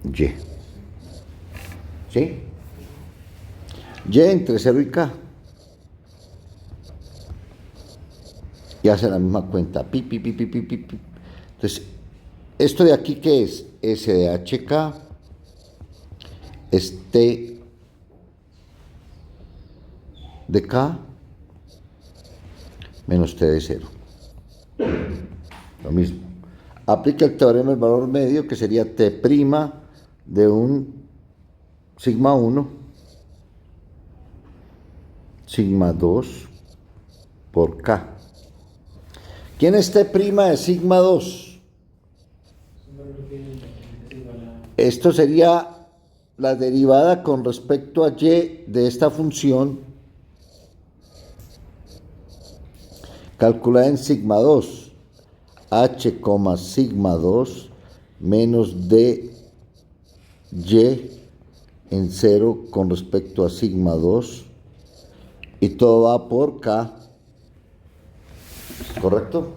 Y. ¿Sí? Y entre 0 y K. Y hace la misma cuenta. Pi, pi, pi, pi, pi, pi, pi. Entonces, esto de aquí, ¿qué es? S de HK es T de K menos T de 0. Lo mismo. Aplica el teorema del valor medio, que sería T' de un sigma 1, sigma 2 por K. ¿Quién es T' de sigma 2? Esto sería la derivada con respecto a Y de esta función calculada en sigma 2. H, sigma 2 menos D Y en 0 con respecto a sigma 2, y todo va por K. ¿Correcto?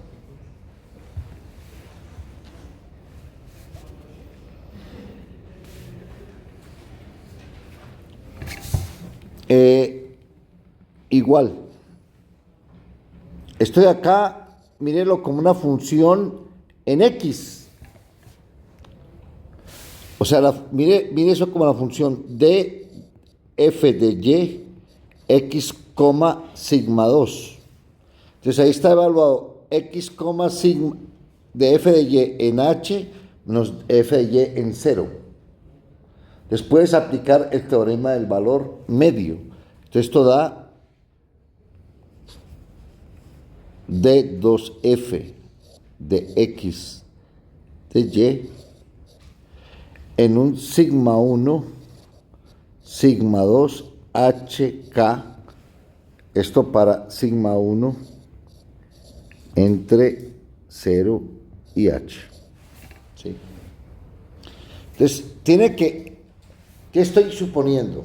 Igual. Esto de acá, mírenlo como una función en X. O sea, mire eso como la función de F de Y, X, sigma 2. Entonces ahí está evaluado X, sigma de F de Y en H menos F de Y en 0. Después aplicar el teorema del valor medio. Entonces esto da D2F de X de Y en un sigma 1, sigma 2, HK, esto para sigma 1 entre 0 y H. ¿Sí? Entonces, ¿qué estoy suponiendo?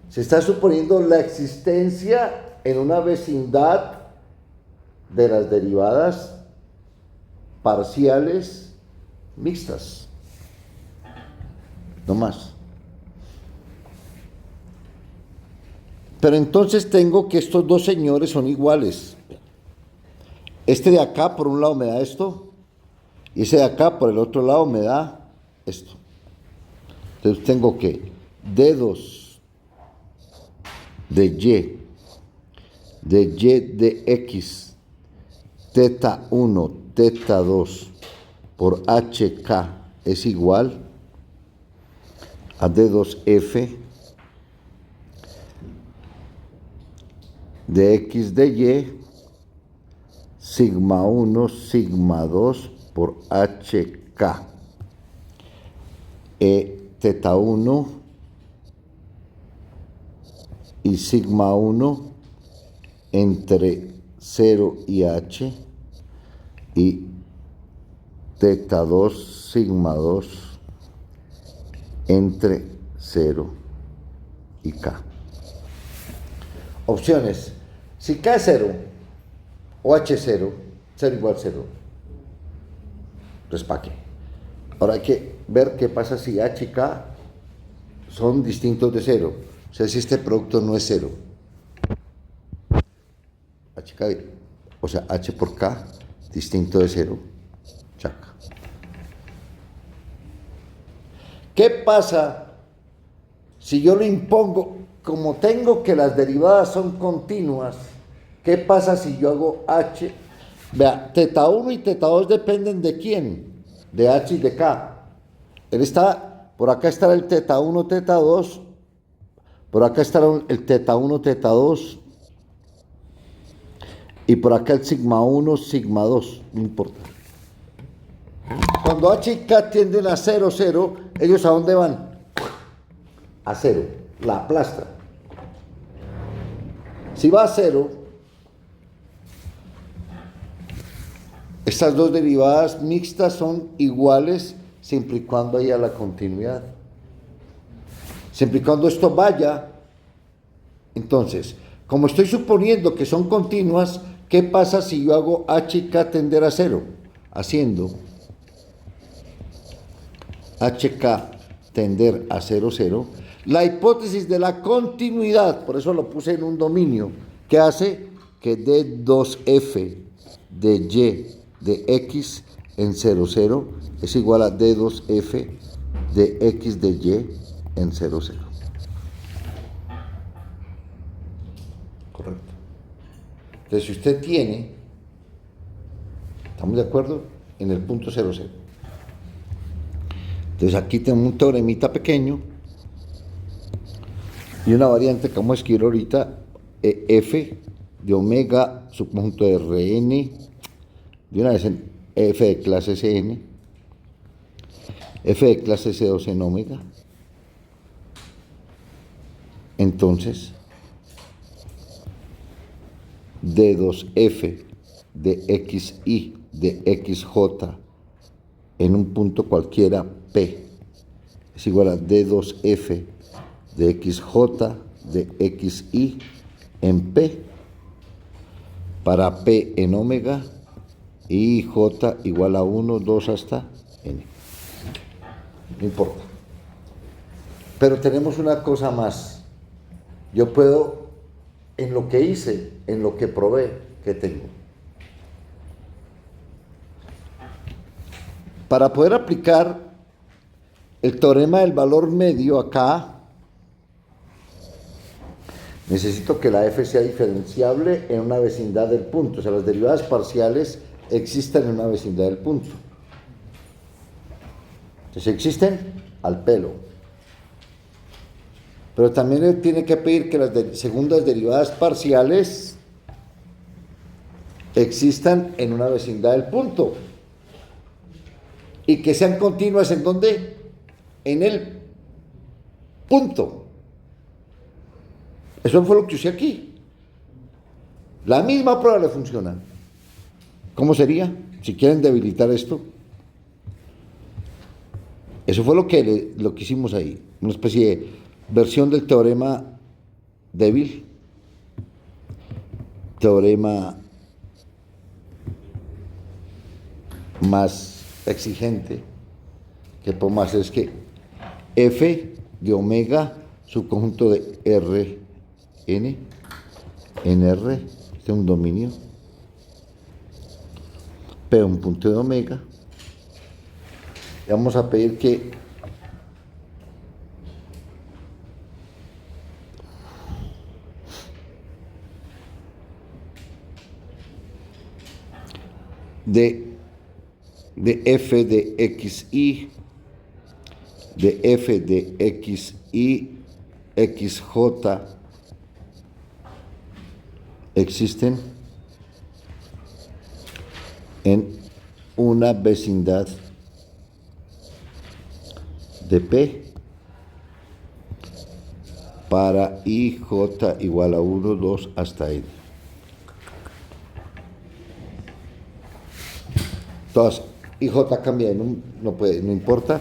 Se está suponiendo la existencia en una vecindad de las derivadas parciales mixtas. No más. Pero entonces tengo que estos dos señores son iguales. Este de acá por un lado me da esto, y ese de acá por el otro lado me da esto. Entonces tengo que D2 de Y de X, teta 1, teta 2 por HK es igual a D2F de X de Y, sigma 1, sigma 2 por HK, teta 1 y sigma 1 entre 0 y H, y teta 2, sigma 2 entre 0 y K. Opciones. Si K es 0, o H0, 0 igual 0. Entonces, ¿para qué? Ahora hay que ver qué pasa si H y K son distintos de 0. O sea, si este producto no es 0. HK, o sea, H por K, distinto de 0. Chaca. ¿Qué pasa si yo lo impongo? Como tengo que las derivadas son continuas, ¿qué pasa si yo hago H? Vea, teta 1 y teta 2 dependen de quién, de H y de K. Él está, por acá estará el teta 1, teta 2, por acá estará el teta 1, teta 2, y por acá el sigma 1, sigma 2, no importa. Cuando H y K tienden a 0, 0, ¿ellos a dónde van? A 0, la aplastan. Si va a 0, estas dos derivadas mixtas son iguales siempre y cuando haya la continuidad. Siempre y cuando esto vaya, entonces, como estoy suponiendo que son continuas, ¿qué pasa si yo hago H y K tender a 0? Haciendo HK tender a 0, 0, la hipótesis de la continuidad, por eso lo puse en un dominio, que hace que D2F de Y de X en 0, 0 es igual a D2F de X de Y en 0, 0. Correcto. Entonces, si usted tiene, ¿estamos de acuerdo? En el punto 0, 0. Entonces aquí tenemos un teoremita pequeño y una variante que vamos a escribir ahorita, F de omega subconjunto de Rn, de una vez en F de clase Cn, F de clase C2 en omega. Entonces, D2F de XI de XJ en un punto cualquiera P es igual a D2F de XJ de XI en P para P en omega y J igual a 1, 2 hasta N. No importa. Pero tenemos una cosa más. Yo puedo, en lo que hice, en lo que probé, ¿qué tengo? Para poder aplicar el teorema del valor medio acá, necesito que la f sea diferenciable en una vecindad del punto. O sea, las derivadas parciales existen en una vecindad del punto. Entonces existen al pelo. Pero también él tiene que pedir que las segundas derivadas parciales existan en una vecindad del punto. Y que sean continuas ¿en dónde? En el punto. Eso fue lo que usé aquí. La misma prueba le funciona. ¿Cómo sería? Si quieren debilitar esto. Eso fue lo que hicimos ahí. Una especie de versión del teorema débil. Teorema más exigente que podemos hacer es que F de omega subconjunto de Rn en R, este es un dominio, P un punto de omega, y vamos a pedir que de F de XI, de F de XI, XJ, existen en una vecindad de P para IJ igual a 1, 2 hasta N. Entonces, IJ cambia, no puede, no importa.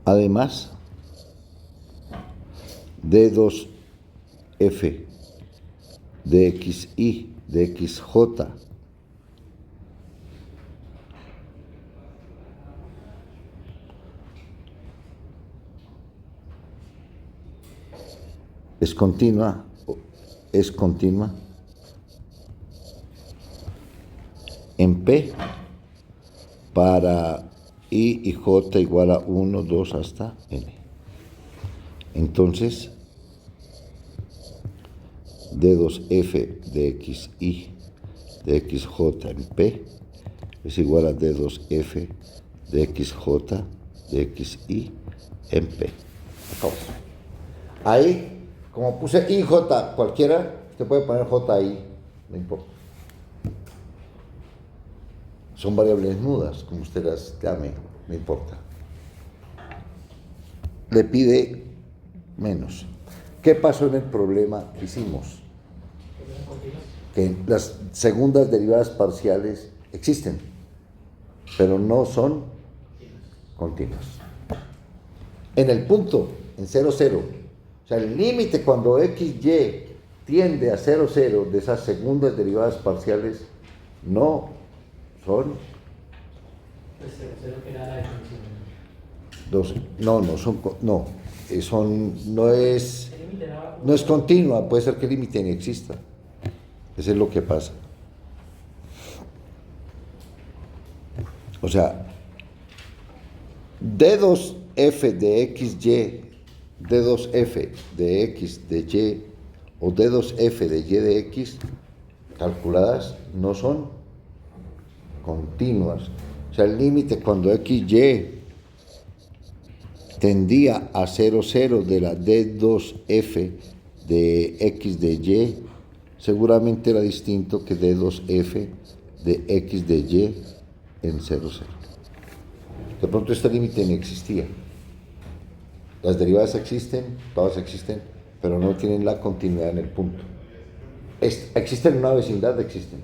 Además, D2F dxy, dxj. Es continua en P para I y J igual a 1, 2 hasta N. Entonces, D2F de XY de XJ en P es igual a D2F de XJ de XY en P. Acabó. Ahí, como puse IJ cualquiera, usted puede poner JI, no importa. Son variables nudas, como usted las llame, no importa. Le pide menos. ¿Qué pasó en el problema que hicimos? Que las segundas derivadas parciales existen, pero no son continuas. En el punto, en 0, 0, o sea, el límite cuando XY tiende a 0, 0 de esas segundas derivadas parciales no son Pues 0 que era la definición. no es continua, puede ser que el límite ni exista. Eso es lo que pasa. O sea, D2F de XY, D2F de X de Y o D2F de Y de X calculadas no son continuas. O sea, el límite cuando XY tendía a 0, 0 de la D2F de X de Y, seguramente era distinto que D2F de X de Y en 0, 0. De pronto este límite no existía. Las derivadas existen, todas existen, pero no tienen la continuidad en el punto. Existen en una vecindad, existen,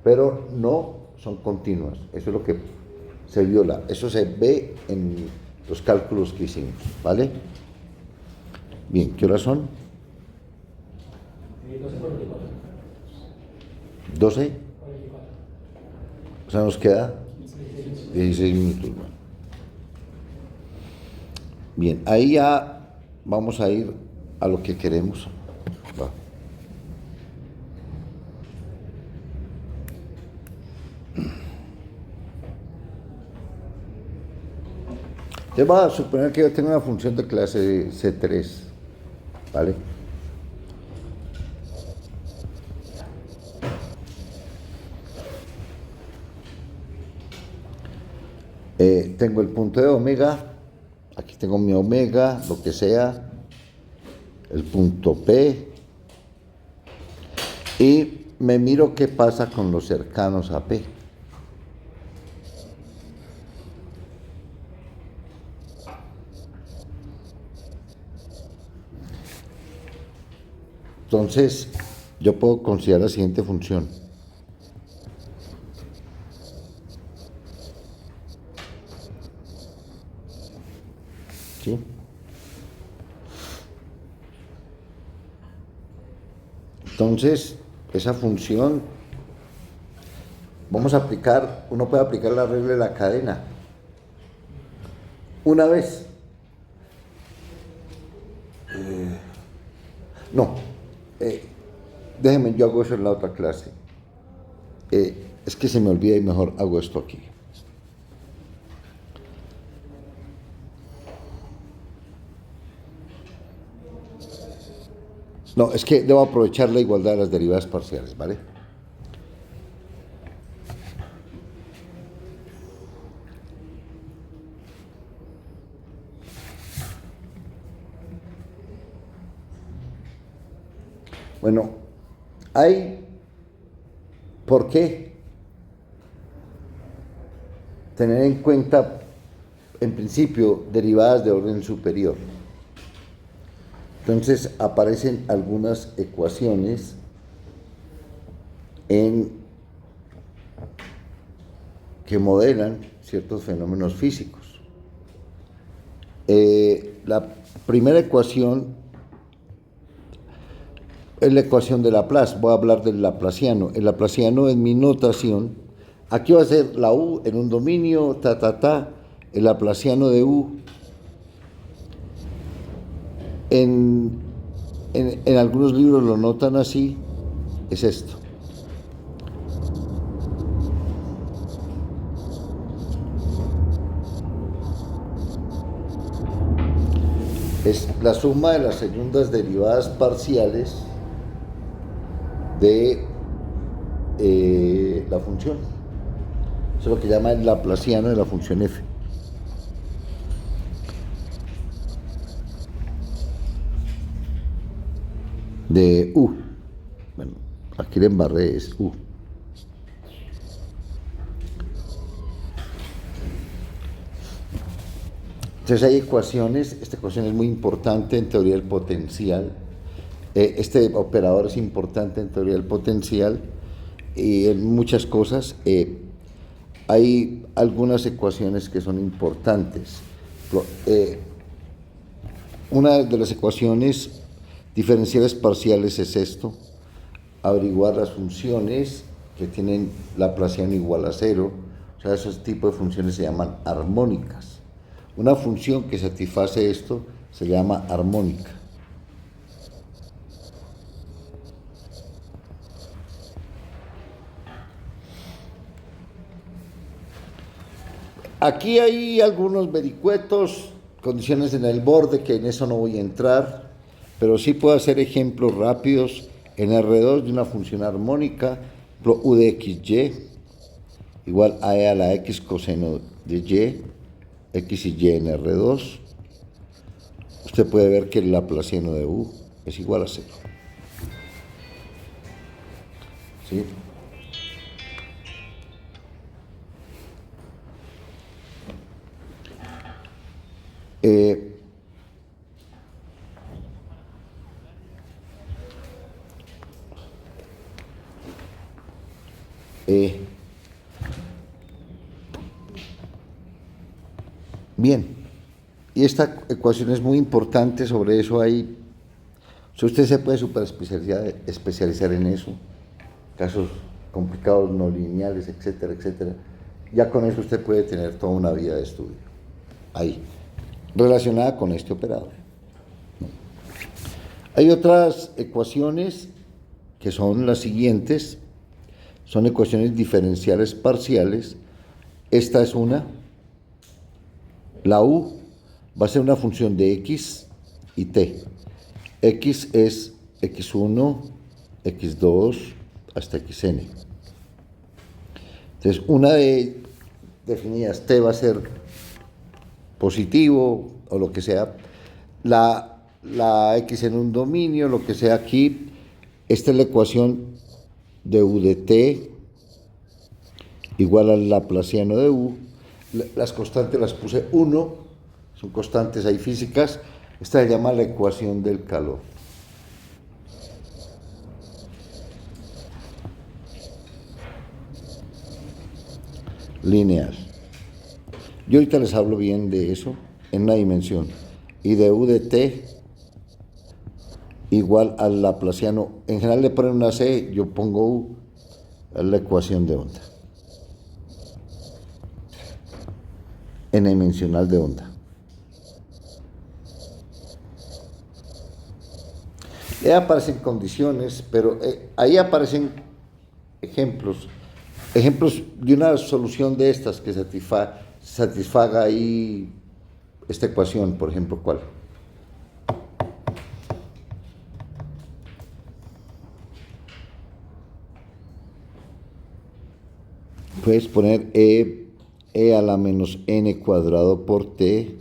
pero no son continuas. Eso es lo que se viola. Eso se ve en los cálculos que hicimos, ¿vale? Bien, ¿qué horas son? 12. O sea, nos queda 16 minutos. Bien, ahí ya vamos a ir a lo que queremos. Va. Te va a suponer que yo tengo una función de clase C3, ¿vale? Tengo el punto de omega, aquí tengo mi omega, lo que sea, el punto P, y me miro qué pasa con los cercanos a P. Entonces, yo puedo considerar la siguiente función. ¿Sí? Entonces, esa función, vamos a aplicar, uno puede aplicar la regla de la cadena. Una vez. Déjenme, yo hago eso en la otra clase. Es que se me olvida y mejor hago esto aquí. No, es que debo aprovechar la igualdad de las derivadas parciales, ¿vale? Bueno, hay, ¿por qué? Tener en cuenta, en principio, derivadas de orden superior. Entonces aparecen algunas ecuaciones que modelan ciertos fenómenos físicos. La primera ecuación, es la ecuación de Laplace. Voy a hablar del laplaciano. El laplaciano en mi notación, aquí va a ser la U en un dominio, el laplaciano de U en algunos libros lo notan así, es esto. Es la suma de las segundas derivadas parciales de la función. Eso es lo que llama el laplaciano de la función f. De u. Bueno, aquí le embarré, es u. Entonces hay ecuaciones, esta ecuación es muy importante en teoría del potencial. Este operador es importante en teoría del potencial y en muchas cosas. Hay algunas ecuaciones que son importantes. Una de las ecuaciones diferenciales parciales es esto: averiguar las funciones que tienen laplaciano igual a 0. O sea, esos tipos de funciones se llaman armónicas. Una función que satisface esto se llama armónica. Aquí hay algunos vericuetos, condiciones en el borde, que en eso no voy a entrar, pero sí puedo hacer ejemplos rápidos en R2 de una función armónica, por ejemplo, u de xy igual a e a la x coseno de y, x y y en R2. Usted puede ver que el laplaciano de u es igual a 0. ¿Sí? Bien, y esta ecuación es muy importante, sobre eso hay, si usted se puede especializar en eso, casos complicados, no lineales, etcétera, etcétera. Ya con eso usted puede tener toda una vida de estudio ahí, relacionada con este operador. Hay otras ecuaciones que son las siguientes, son ecuaciones diferenciales parciales. Esta es una. La u va a ser una función de x y t. X es x1, x2 hasta xn. Entonces, una de definidas, t va a ser positivo o lo que sea. La x en un dominio, lo que sea aquí. Esta es la ecuación de u de t igual al laplaciano de u. Las constantes las puse 1, son constantes ahí físicas. Esta se llama la ecuación del calor. Lineal. Yo ahorita les hablo bien de eso en una dimensión. Y de u de t igual al laplaciano. En general le ponen una c, yo pongo u, es la ecuación de onda. N-dimensional de onda. Ahí aparecen condiciones, pero ahí aparecen ejemplos de una solución de estas que satisfaga ahí esta ecuación. Por ejemplo, ¿cuál? Puedes poner e a la menos n cuadrado por t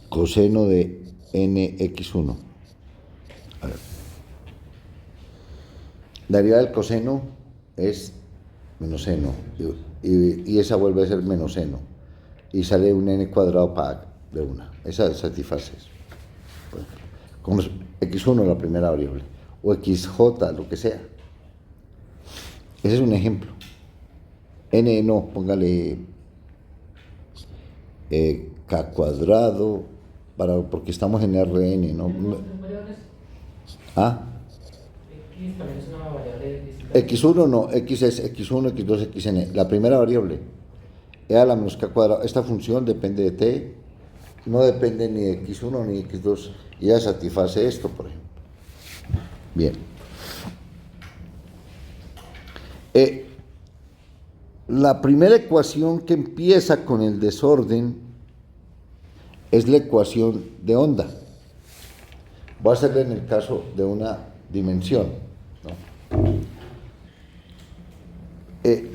coseno de nx1. A ver. La derivada del coseno es menos seno y esa vuelve a ser menos seno y sale un n cuadrado de una. Esa satisface eso. Como x1 la primera variable o xj, lo que sea. Ese es un ejemplo. N no, póngale K cuadrado, porque estamos en Rn, ¿no? ¿Tenemos tres variables? Ah, X también es una variable distinta. X1 no, X es X1, X2, Xn. La primera variable, E a la menos K cuadrado. Esta función depende de T, no depende ni de X1 ni de X2. Y ya satisface esto, por ejemplo. Bien. La primera ecuación que empieza con el desorden es la ecuación de onda. Voy a hacerla en el caso de una dimensión, ¿no?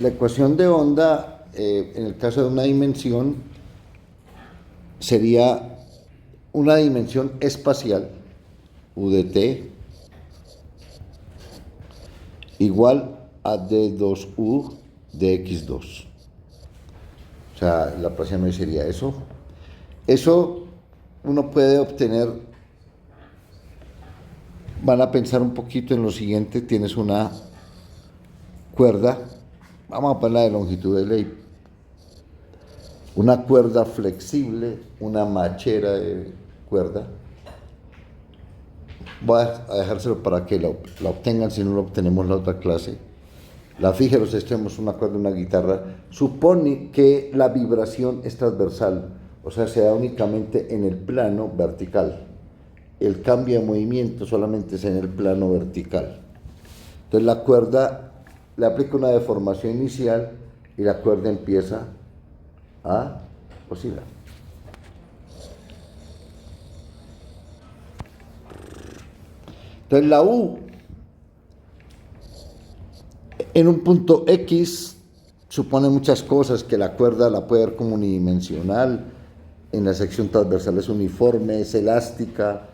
La ecuación de onda, en el caso de una dimensión, sería una dimensión espacial, U de t, igual a D2U de X2. O sea, la próxima sería eso. Eso uno puede obtener, van a pensar un poquito en lo siguiente, tienes una cuerda, vamos a ponerla de longitud de ley, una cuerda flexible, una machera de cuerda. Voy a dejárselo para que la obtengan, si no lo obtenemos en la otra clase. La fija de los extremos, una cuerda, una guitarra, supone que la vibración es transversal, o sea, se da únicamente en el plano vertical. El cambio de movimiento solamente es en el plano vertical. Entonces la cuerda le aplica una deformación inicial y la cuerda empieza a oscilar. Entonces la U en un punto X supone muchas cosas, que la cuerda la puede ver como unidimensional, en la sección transversal es uniforme, es elástica,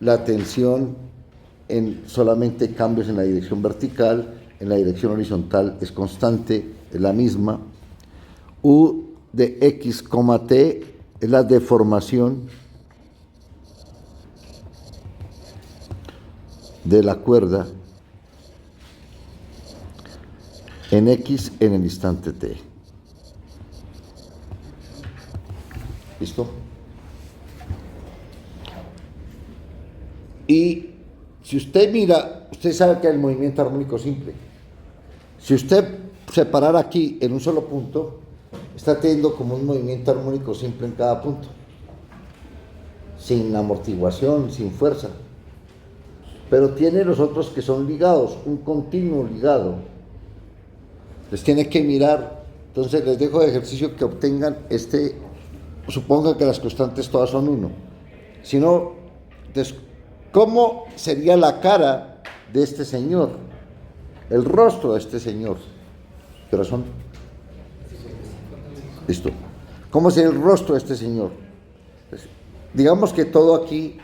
la tensión en solamente cambios en la dirección vertical, en la dirección horizontal es constante, es la misma. U de X, T es la deformación de la cuerda en X en el instante T. ¿Listo? Y si usted mira, usted sabe que el movimiento armónico simple, si usted separara aquí en un solo punto, está teniendo como un movimiento armónico simple en cada punto, sin amortiguación, sin fuerza. Pero tiene los otros que son ligados, un continuo ligado. Les tiene que mirar. Entonces les dejo de ejercicio que obtengan supongan que las constantes todas son 1. Si no, entonces, ¿cómo sería la cara de este señor? El rostro de este señor. ¿Qué razón? Listo. ¿Cómo sería el rostro de este señor? Entonces, digamos que todo aquí,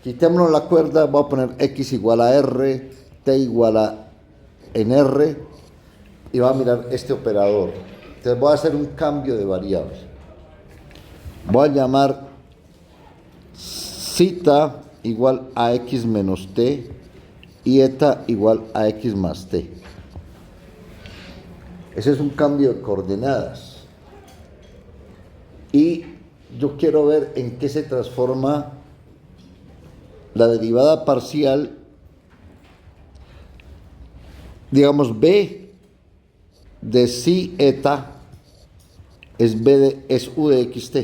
quitémonos la cuerda, voy a poner X igual a R, T igual a en R, y va a mirar este operador. Entonces voy a hacer un cambio de variable. Voy a llamar zeta igual a X menos T y eta igual a X más T. Ese es un cambio de coordenadas. Y yo quiero ver en qué se transforma la derivada parcial, digamos, B de psi eta es U de xt.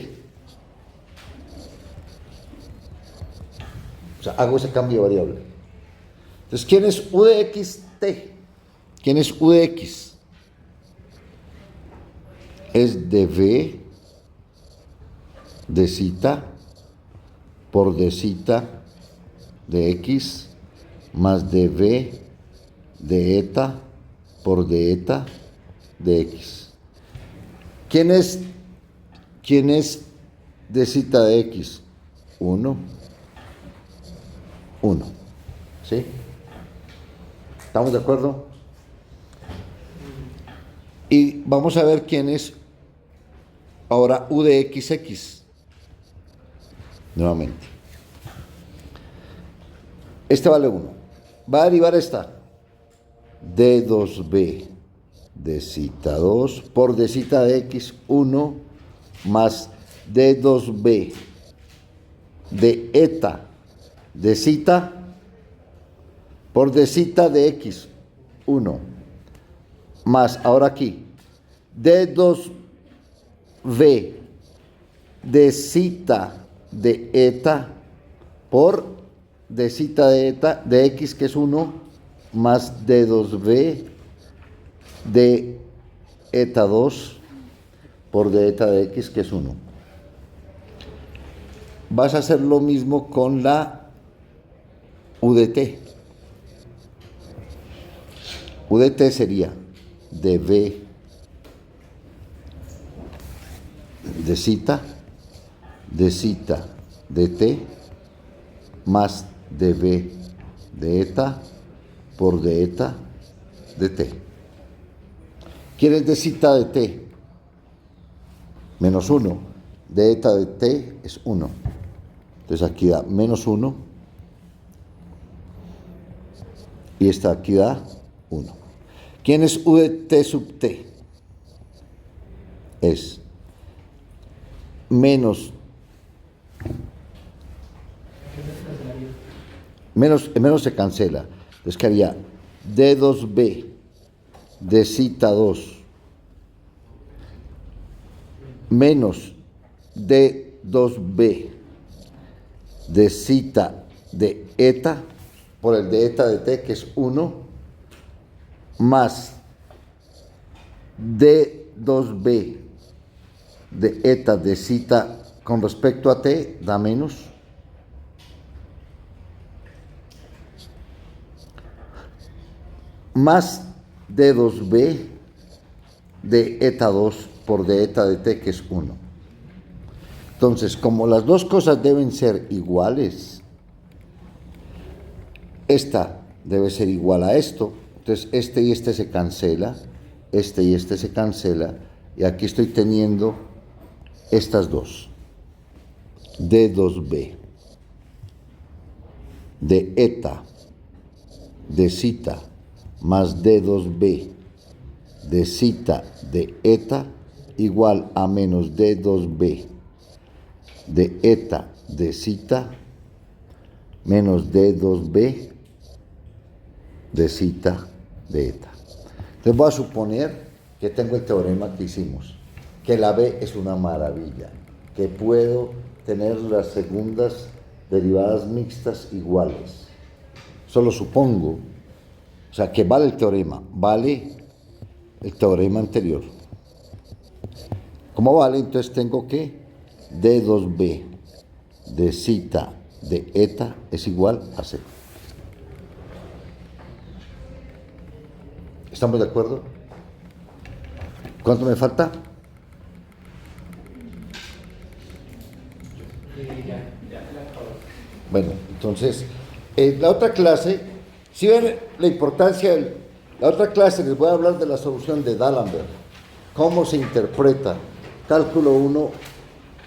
O sea, hago ese cambio de variable. Entonces, ¿quién es U de xt? ¿Quién es U de x? Es dv de zeta por d zeta de x más dv de eta por d eta de x. ¿Quién es d zeta de x? 1. 1. ¿Sí? ¿Estamos de acuerdo? Y vamos a ver quién es ahora U de XX. Nuevamente. Este vale 1. Va a derivar esta. D2B de cita 2 por d cita de x 1 más D2B de eta de cita por d cita de x 1 más, ahora aquí, D2B de cita de eta por d cita de eta de x, que es 1, más D2B de eta 2 por d eta de x, que es 1. Vas a hacer lo mismo con la UDT. UDT sería dB de cita de t más dB de eta por d eta de t. ¿Quién es de cita de t? Menos 1. De eta de t es 1. Entonces aquí da menos 1. Y esta aquí da 1. ¿Quién es u de t sub t? Es menos se cancela. Entonces quedaría D2B de cita 2 menos D2B de cita de eta por el de eta de t, que es 1, más D2B de eta de cita con respecto a t, da menos, más D2B de eta 2 por d eta de t, que es 1. Entonces, como las dos cosas deben ser iguales, esta debe ser igual a esto, entonces este y este se cancela, este y este se cancela, y aquí estoy teniendo estas dos, D2B de eta de cita más D2B de cita de eta igual a menos D2B de eta de cita menos D2B de cita de eta. Entonces voy a suponer que tengo el teorema que hicimos, que la B es una maravilla, que puedo tener las segundas derivadas mixtas iguales. Solo supongo, o sea, que vale el teorema, vale el teorema anterior. ¿Cómo vale? Entonces tengo que D2B de cita de eta es igual a 0. ¿Estamos de acuerdo? ¿Cuánto me falta? Bueno, entonces, la otra clase, si ven la importancia, la otra clase les voy a hablar de la solución de D'Alembert, cómo se interpreta. Cálculo 1,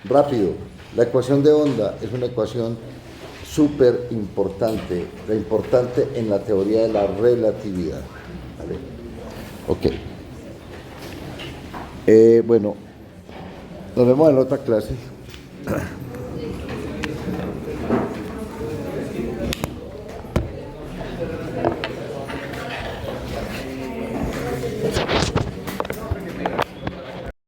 rápido. La ecuación de onda es una ecuación súper importante, importante en la teoría de la relatividad. ¿Vale? Ok. Bueno, nos vemos en la otra clase.